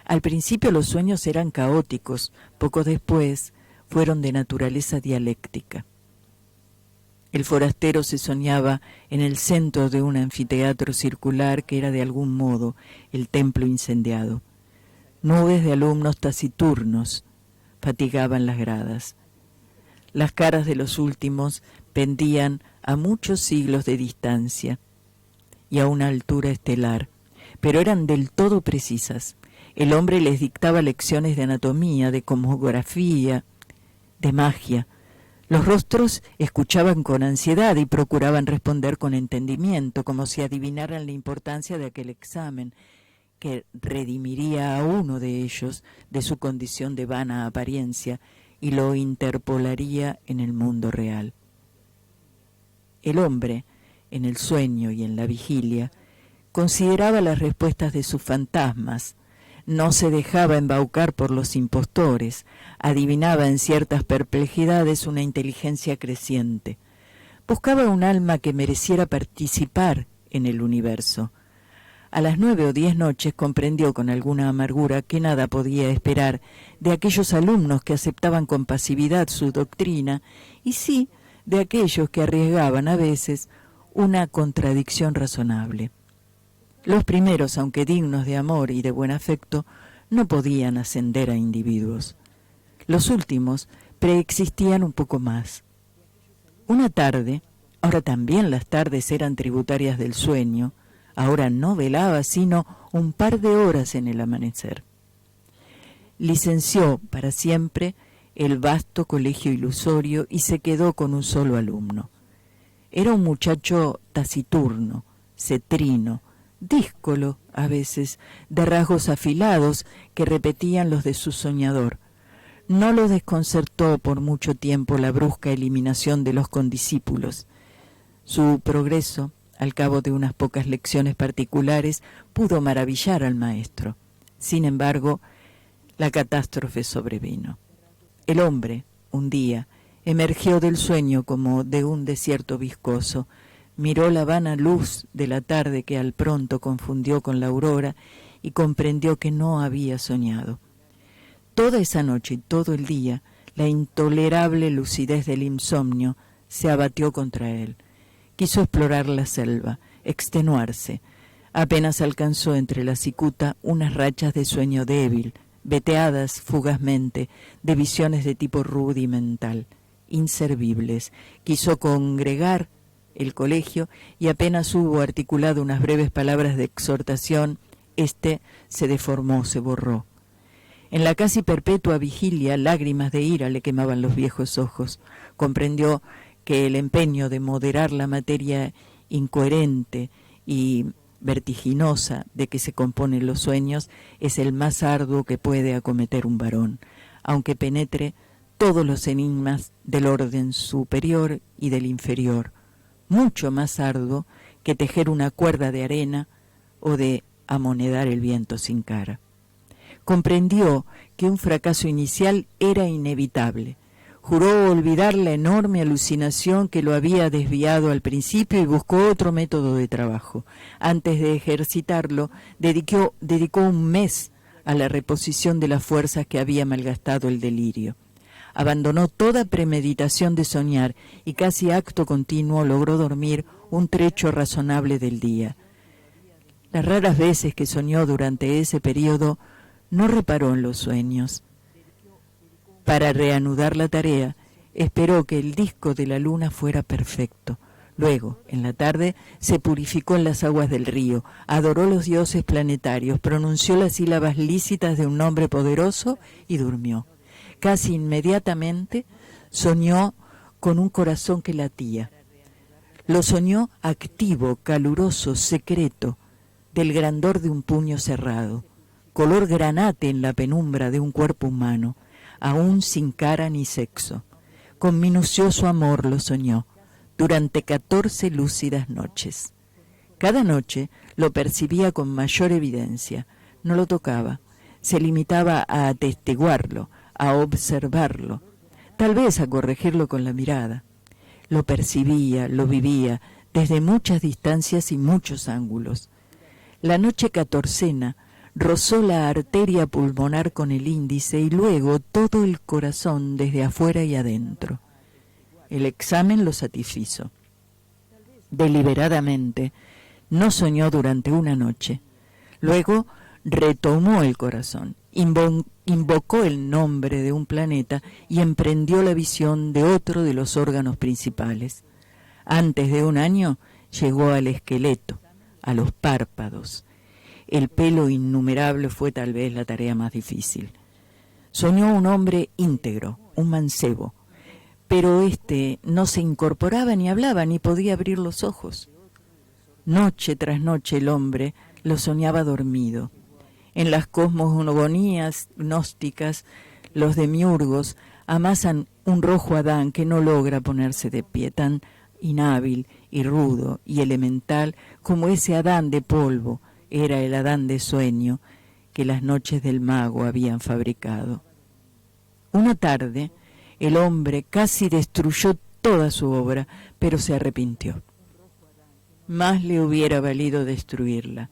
Al principio los sueños eran caóticos, poco después fueron de naturaleza dialéctica. El forastero se soñaba en el centro de un anfiteatro circular que era de algún modo el templo incendiado. Nubes de alumnos taciturnos fatigaban las gradas. Las caras de los últimos pendían a muchos siglos de distancia y a una altura estelar, pero eran del todo precisas. El hombre les dictaba lecciones de anatomía, de cosmografía, de magia. Los rostros escuchaban con ansiedad y procuraban responder con entendimiento, como si adivinaran la importancia de aquel examen que redimiría a uno de ellos de su condición de vana apariencia y lo interpolaría en el mundo real. El hombre, en el sueño y en la vigilia, consideraba las respuestas de sus fantasmas, no se dejaba embaucar por los impostores, adivinaba en ciertas perplejidades una inteligencia creciente, buscaba un alma que mereciera participar en el universo. A las 9 o 10 noches comprendió con alguna amargura que nada podía esperar de aquellos alumnos que aceptaban con pasividad su doctrina y sí de aquellos que arriesgaban a veces una contradicción razonable. Los primeros, aunque dignos de amor y de buen afecto, no podían ascender a individuos. Los últimos preexistían un poco más. Una tarde, ahora también las tardes eran tributarias del sueño, ahora no velaba sino un par de horas en el amanecer. Licenció para siempre el vasto colegio ilusorio y se quedó con un solo alumno. Era un muchacho taciturno, cetrino, díscolo a veces, de rasgos afilados que repetían los de su soñador. No lo desconcertó por mucho tiempo la brusca eliminación de los condiscípulos. Su progreso, al cabo de unas pocas lecciones particulares, pudo maravillar al maestro. Sin embargo, la catástrofe sobrevino. El hombre, un día, emergió del sueño como de un desierto viscoso, miró la vana luz de la tarde que al pronto confundió con la aurora y comprendió que no había soñado. Toda esa noche y todo el día, la intolerable lucidez del insomnio se abatió contra él. Quiso explorar la selva, extenuarse. Apenas alcanzó entre la cicuta unas rachas de sueño débil, veteadas fugazmente de visiones de tipo rudimental, inservibles. Quiso congregar el colegio y apenas hubo articulado unas breves palabras de exhortación, se deformó, se borró. En la casi perpetua vigilia, lágrimas de ira le quemaban los viejos ojos. Comprendió que el empeño de moderar la materia incoherente y vertiginosa de que se componen los sueños es el más arduo que puede acometer un varón, aunque penetre todos los enigmas del orden superior y del inferior, mucho más arduo que tejer una cuerda de arena o de amonedar el viento sin cara. Comprendió que un fracaso inicial era inevitable. Juró olvidar la enorme alucinación que lo había desviado al principio y buscó otro método de trabajo. Antes de ejercitarlo, dedicó un mes a la reposición de las fuerzas que había malgastado el delirio. Abandonó toda premeditación de soñar y casi acto continuo logró dormir un trecho razonable del día. Las raras veces que soñó durante ese periodo no reparó en los sueños. Para reanudar la tarea, esperó que el disco de la luna fuera perfecto. Luego, en la tarde, se purificó en las aguas del río, adoró los dioses planetarios, pronunció las sílabas lícitas de un nombre poderoso y durmió. Casi inmediatamente soñó con un corazón que latía. Lo soñó activo, caluroso, secreto, del grandor de un puño cerrado, color granate en la penumbra de un cuerpo humano, aún sin cara ni sexo. Con minucioso amor lo soñó, durante 14 lúcidas noches. Cada noche lo percibía con mayor evidencia, no lo tocaba, se limitaba a atestiguarlo, a observarlo, tal vez a corregirlo con la mirada. Lo percibía, lo vivía, desde muchas distancias y muchos ángulos. La noche 14 rozó la arteria pulmonar con el índice y luego todo el corazón desde afuera y adentro. El examen lo satisfizo. Deliberadamente, no soñó durante una noche. Luego retomó el corazón, invocó el nombre de un planeta y emprendió la visión de otro de los órganos principales. Antes de un año llegó al esqueleto, a los párpados. El pelo innumerable fue tal vez la tarea más difícil. Soñó un hombre íntegro, un mancebo, pero éste no se incorporaba ni hablaba ni podía abrir los ojos. Noche tras noche el hombre lo soñaba dormido. En las cosmogonías gnósticas, los demiurgos amasan un rojo Adán que no logra ponerse de pie, tan inhábil y rudo y elemental como ese Adán de polvo era el Adán de sueño que las noches del mago habían fabricado. Una tarde, el hombre casi destruyó toda su obra, pero se arrepintió. Más le hubiera valido destruirla.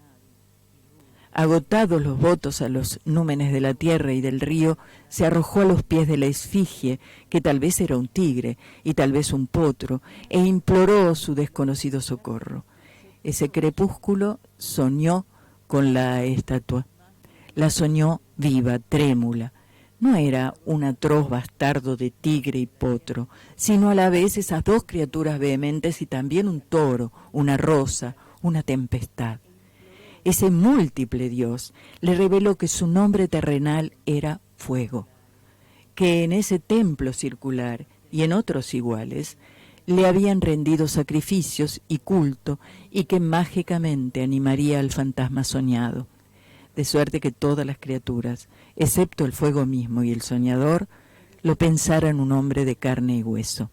Agotados los votos a los númenes de la tierra y del río, se arrojó a los pies de la esfinge, que tal vez era un tigre y tal vez un potro, e imploró su desconocido socorro. Ese crepúsculo soñó con la estatua. La soñó viva, trémula. No era un atroz bastardo de tigre y potro, sino a la vez esas dos criaturas vehementes y también un toro, una rosa, una tempestad. Ese múltiple Dios le reveló que su nombre terrenal era fuego, que en ese templo circular y en otros iguales le habían rendido sacrificios y culto y que mágicamente animaría al fantasma soñado, de suerte que todas las criaturas, excepto el fuego mismo y el soñador, lo pensaran un hombre de carne y hueso.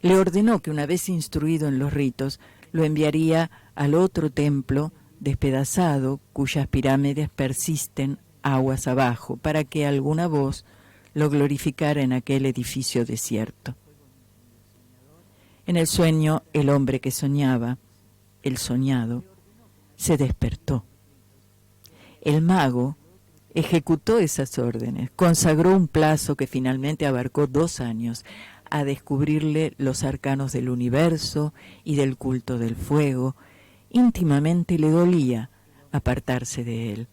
Le ordenó que una vez instruido en los ritos, lo enviaría al otro templo despedazado, cuyas pirámides persisten aguas abajo, para que alguna voz lo glorificara en aquel edificio desierto. En el sueño, el hombre que soñaba, el soñado, se despertó. El mago ejecutó esas órdenes, consagró un plazo que finalmente abarcó 2 años, a descubrirle los arcanos del universo y del culto del fuego. Íntimamente le dolía apartarse de él.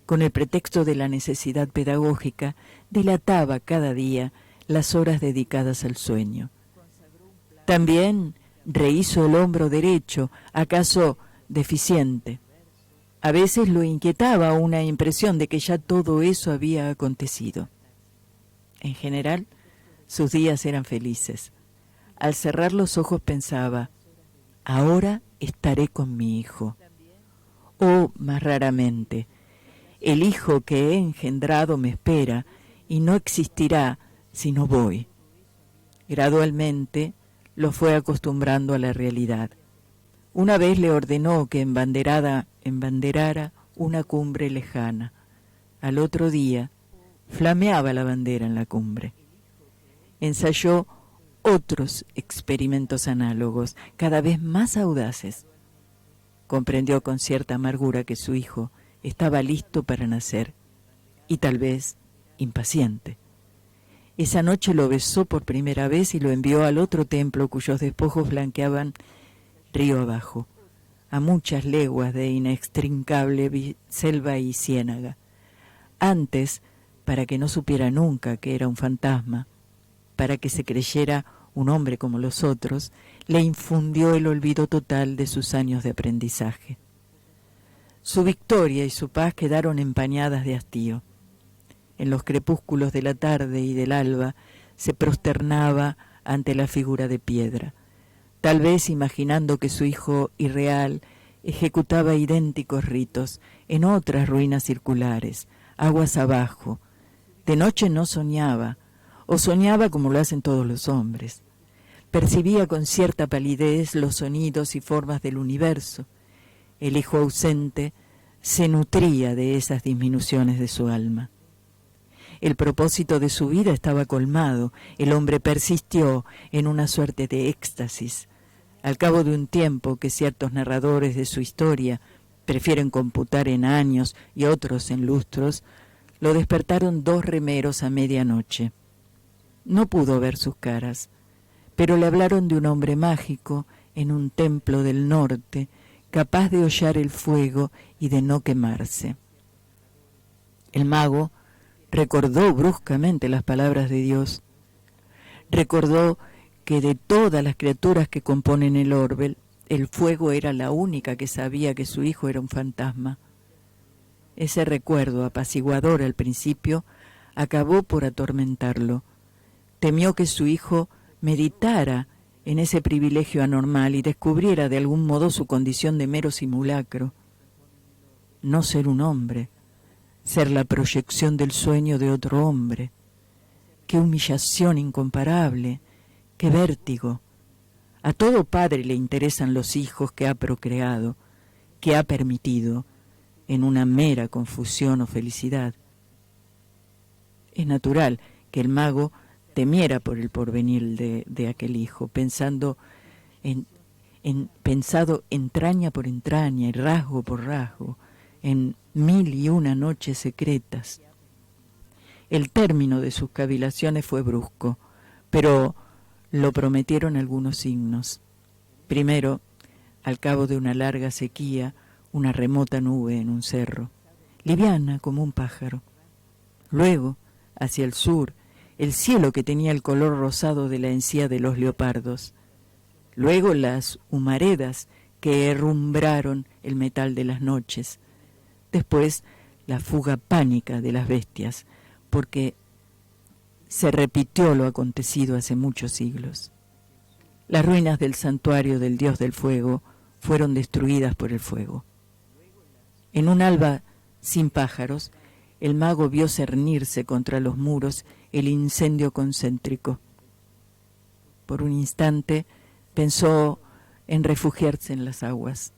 Con el pretexto de la necesidad pedagógica, dilataba cada día las horas dedicadas al sueño. También rehizo el hombro derecho, acaso deficiente. A veces lo inquietaba una impresión de que ya todo eso había acontecido. En general, sus días eran felices. Al cerrar los ojos pensaba, ahora estaré con mi hijo. O, más raramente, el hijo que he engendrado me espera y no existirá si no voy. Gradualmente lo fue acostumbrando a la realidad. Una vez le ordenó que embanderara una cumbre lejana. Al otro día flameaba la bandera en la cumbre. Ensayó otros experimentos análogos, cada vez más audaces. Comprendió con cierta amargura que su hijo estaba listo para nacer y tal vez impaciente. Esa noche lo besó por primera vez y lo envió al otro templo cuyos despojos blanqueaban río abajo, a muchas leguas de inextricable selva y ciénaga. Antes, para que no supiera nunca que era un fantasma, para que se creyera un hombre como los otros, le infundió el olvido total de sus años de aprendizaje. Su victoria y su paz quedaron empañadas de hastío. En los crepúsculos de la tarde y del alba se prosternaba ante la figura de piedra. tal vez imaginando que su hijo irreal ejecutaba idénticos ritos en otras ruinas circulares, aguas abajo. De noche no soñaba, o soñaba como lo hacen todos los hombres. Percibía con cierta palidez los sonidos y formas del universo. El hijo ausente se nutría de esas disminuciones de su alma. El propósito de su vida estaba colmado. El hombre persistió en una suerte de éxtasis. Al cabo de un tiempo que ciertos narradores de su historia prefieren computar en años y otros en lustros, lo despertaron 2 remeros a medianoche. No pudo ver sus caras, pero le hablaron de un hombre mágico en un templo del norte, capaz de hollar el fuego y de no quemarse. El mago recordó bruscamente las palabras de Dios. Recordó que de todas las criaturas que componen el orbe, el fuego era la única que sabía que su hijo era un fantasma. Ese recuerdo, apaciguador al principio, acabó por atormentarlo. Temió que su hijo meditara en ese privilegio anormal y descubriera de algún modo su condición de mero simulacro. No ser un hombre, ser la proyección del sueño de otro hombre. Qué humillación incomparable, qué vértigo. A todo padre le interesan los hijos que ha procreado, que ha permitido, en una mera confusión o felicidad. Es natural que el mago temiera por el porvenir de aquel hijo, pensado entraña por entraña y rasgo por rasgo, en 1001 noches secretas. El término de sus cavilaciones fue brusco, pero lo prometieron algunos signos. Primero, al cabo de una larga sequía, una remota nube en un cerro, liviana como un pájaro. Luego, hacia el sur, el cielo que tenía el color rosado de la encía de los leopardos. Luego las humaredas que herrumbraron el metal de las noches. Después, la fuga pánica de las bestias, porque se repitió lo acontecido hace muchos siglos. Las ruinas del santuario del dios del fuego fueron destruidas por el fuego. En un alba sin pájaros, el mago vio cernirse contra los muros el incendio concéntrico. Por un instante pensó en refugiarse en las aguas,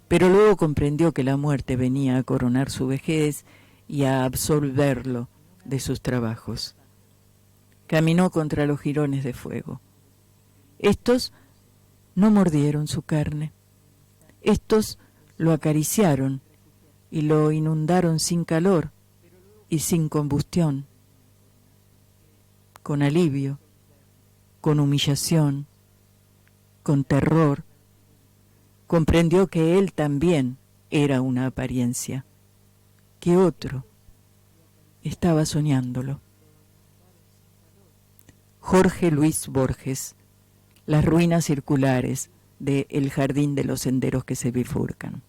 pero luego comprendió que la muerte venía a coronar su vejez y a absolverlo de sus trabajos. Caminó contra los jirones de fuego. Estos no mordieron su carne. Estos lo acariciaron y lo inundaron sin calor y sin combustión, con alivio, con humillación, con terror. Comprendió que él también era una apariencia, que otro estaba soñándolo. Jorge Luis Borges, Las ruinas circulares de El jardín de los senderos que se bifurcan.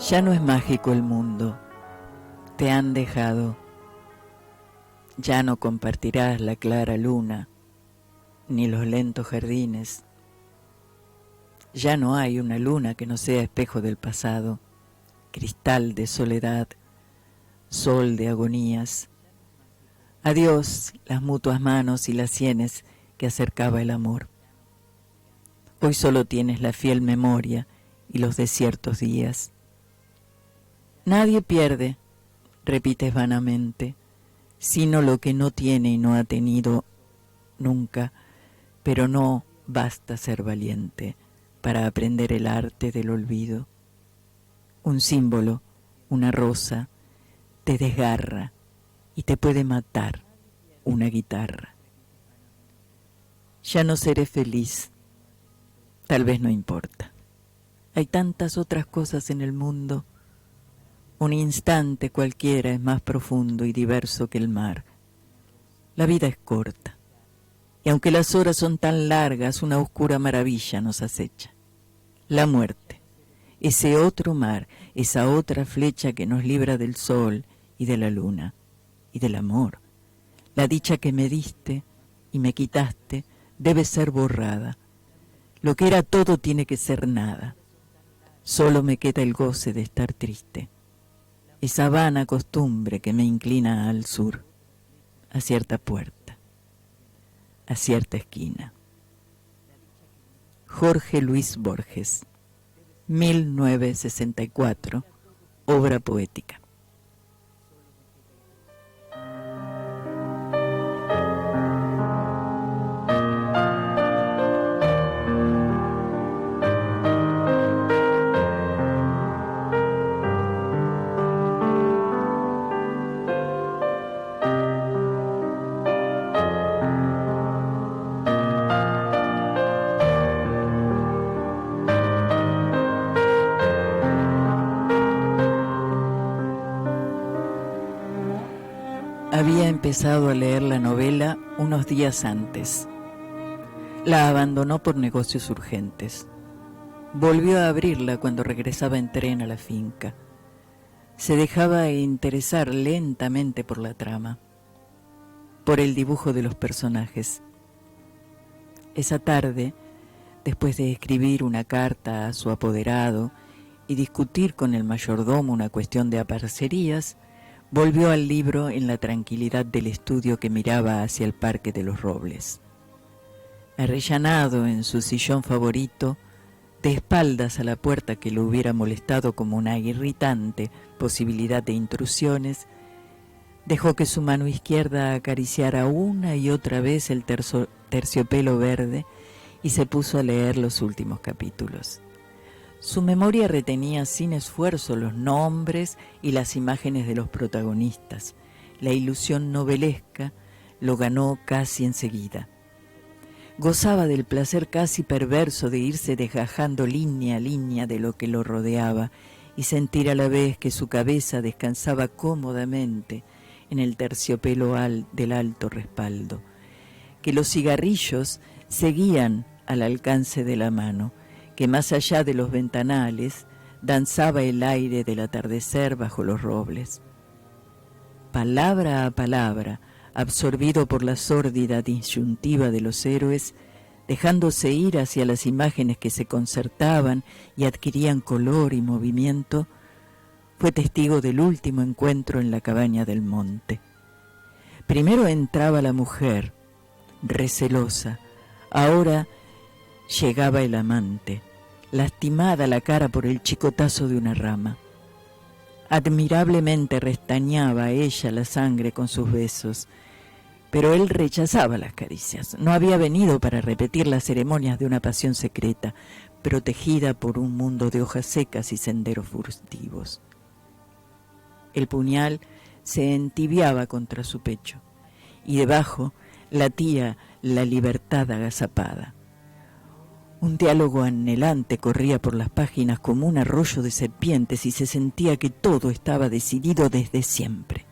Ya no es mágico el mundo, te han dejado. Ya no compartirás la clara luna, ni los lentos jardines. Ya no hay una luna que no sea espejo del pasado, cristal de soledad, sol de agonías. Adiós las mutuas manos y las sienes que acercaba el amor. Hoy solo tienes la fiel memoria y los desiertos días. Nadie pierde, repites vanamente, sino lo que no tiene y no ha tenido nunca, pero no basta ser valiente para aprender el arte del olvido. Un símbolo, una rosa, te desgarra y te puede matar una guitarra. Ya no seré feliz, tal vez no importa. Hay tantas otras cosas en el mundo. Un instante cualquiera es más profundo y diverso que el mar. La vida es corta, y aunque las horas son tan largas, una oscura maravilla nos acecha. La muerte, ese otro mar, esa otra flecha que nos libra del sol y de la luna, y del amor. La dicha que me diste y me quitaste debe ser borrada. Lo que era todo tiene que ser nada. Solo me queda el goce de estar triste. Esa vana costumbre que me inclina al sur, a cierta puerta, a cierta esquina. Jorge Luis Borges, 1964, obra poética. Había empezado a leer la novela unos días antes. La abandonó por negocios urgentes. Volvió a abrirla cuando regresaba en tren a la finca. Se dejaba interesar lentamente por la trama, por el dibujo de los personajes. Esa tarde, después de escribir una carta a su apoderado y discutir con el mayordomo una cuestión de aparcerías, volvió al libro en la tranquilidad del estudio que miraba hacia el Parque de los Robles. Arrellanado en su sillón favorito, de espaldas a la puerta que lo hubiera molestado como una irritante posibilidad de intrusiones, dejó que su mano izquierda acariciara una y otra vez el terciopelo verde y se puso a leer los últimos capítulos. Su memoria retenía sin esfuerzo los nombres y las imágenes de los protagonistas. La ilusión novelesca lo ganó casi enseguida. Gozaba del placer casi perverso de irse desgajando línea a línea de lo que lo rodeaba y sentir a la vez que su cabeza descansaba cómodamente en el terciopelo del alto respaldo, que los cigarrillos seguían al alcance de la mano, que más allá de los ventanales danzaba el aire del atardecer bajo los robles. Palabra a palabra, absorbido por la sórdida disyuntiva de los héroes, dejándose ir hacia las imágenes que se concertaban y adquirían color y movimiento, fue testigo del último encuentro en la cabaña del monte. Primero entraba la mujer, recelosa, ahora llegaba el amante, lastimada la cara por el chicotazo de una rama. Admirablemente restañaba a ella la sangre con sus besos, pero él rechazaba las caricias. No había venido para repetir las ceremonias de una pasión secreta, protegida por un mundo de hojas secas y senderos furtivos. El puñal se entibiaba contra su pecho, y debajo latía la libertad agazapada. Un diálogo anhelante corría por las páginas como un arroyo de serpientes y se sentía que todo estaba decidido desde siempre.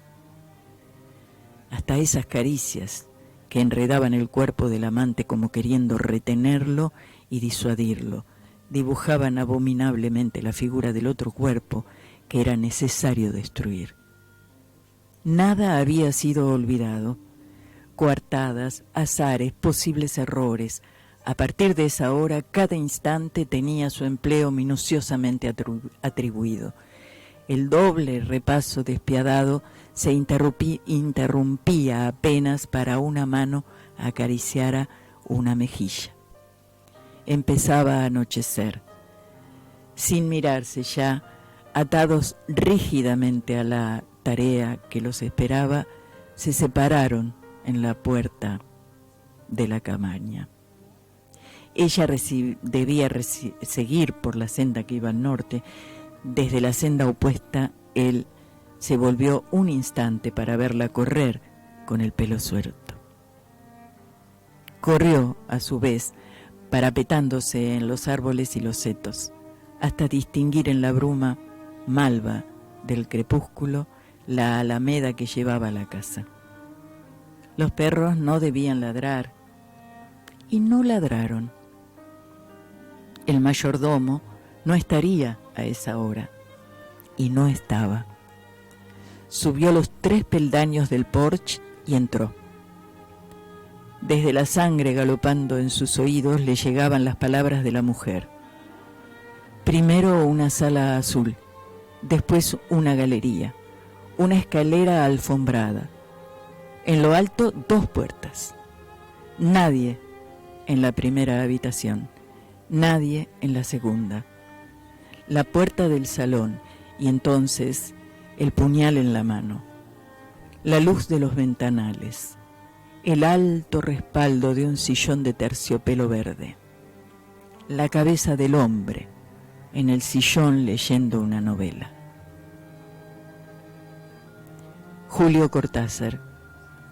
Hasta esas caricias que enredaban el cuerpo del amante como queriendo retenerlo y disuadirlo, dibujaban abominablemente la figura del otro cuerpo que era necesario destruir. Nada había sido olvidado. Coartadas, azares, posibles errores. A partir de esa hora, cada instante tenía su empleo minuciosamente atribuido. El doble repaso despiadado se interrumpía apenas para una mano acariciara una mejilla. Empezaba a anochecer. Sin mirarse ya, atados rígidamente a la tarea que los esperaba, se separaron en la puerta de la cabaña. Ella debía seguir por la senda que iba al norte. Desde la senda opuesta, él se volvió un instante para verla correr con el pelo suelto. Corrió, a su vez, parapetándose en los árboles y los setos, hasta distinguir en la bruma malva del crepúsculo la alameda que llevaba a la casa. Los perros no debían ladrar, y no ladraron. El mayordomo no estaría a esa hora, y no estaba. Subió los 3 peldaños del porche y entró. Desde la sangre galopando en sus oídos le llegaban las palabras de la mujer. Primero una sala azul, después una galería, una escalera alfombrada. En lo alto 2 puertas. Nadie en la primera habitación, nadie en la segunda. La puerta del salón y entonces el puñal en la mano. La luz de los ventanales. El alto respaldo de un sillón de terciopelo verde. La cabeza del hombre en el sillón leyendo una novela. Julio Cortázar,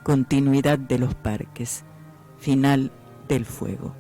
continuidad de los parques, final del fuego.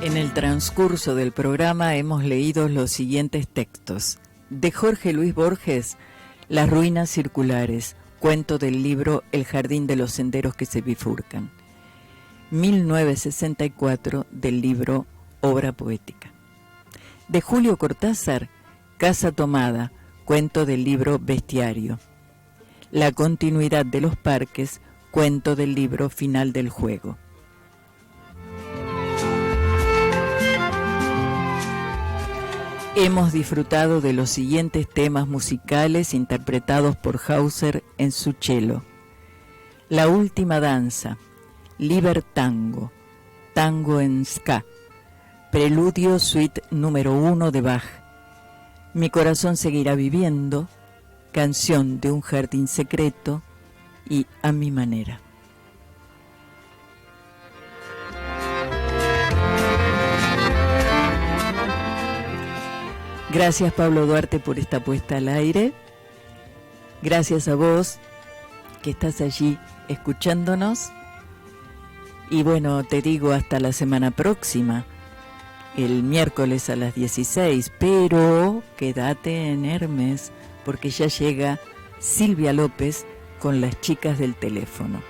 En el transcurso del programa hemos leído los siguientes textos. De Jorge Luis Borges, Las ruinas circulares, cuento del libro El jardín de los senderos que se bifurcan. 1964, del libro Obra poética. De Julio Cortázar, Casa tomada, cuento del libro Bestiario. La continuidad de los parques, cuento del libro Final del juego. Hemos disfrutado de los siguientes temas musicales interpretados por Hauser en su cello. La última danza, Libertango, tango en ska, Preludio suite número 1 de Bach, Mi corazón seguirá viviendo, Canción de un jardín secreto y A mi manera. Gracias, Pablo Duarte, por esta puesta al aire. Gracias a vos que estás allí escuchándonos. Y bueno, te digo hasta la semana próxima. el miércoles a las 16, pero quédate en Hermes porque ya llega Silvia López con las chicas del teléfono.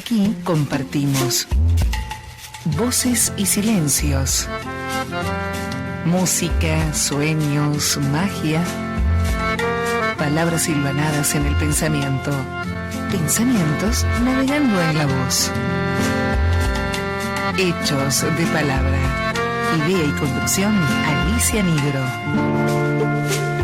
Aquí compartimos voces y silencios, música, sueños, magia, palabras silvanadas en el pensamiento, pensamientos navegando en la voz. Hechos de palabra. Idea y conducción, Alicia Nigro.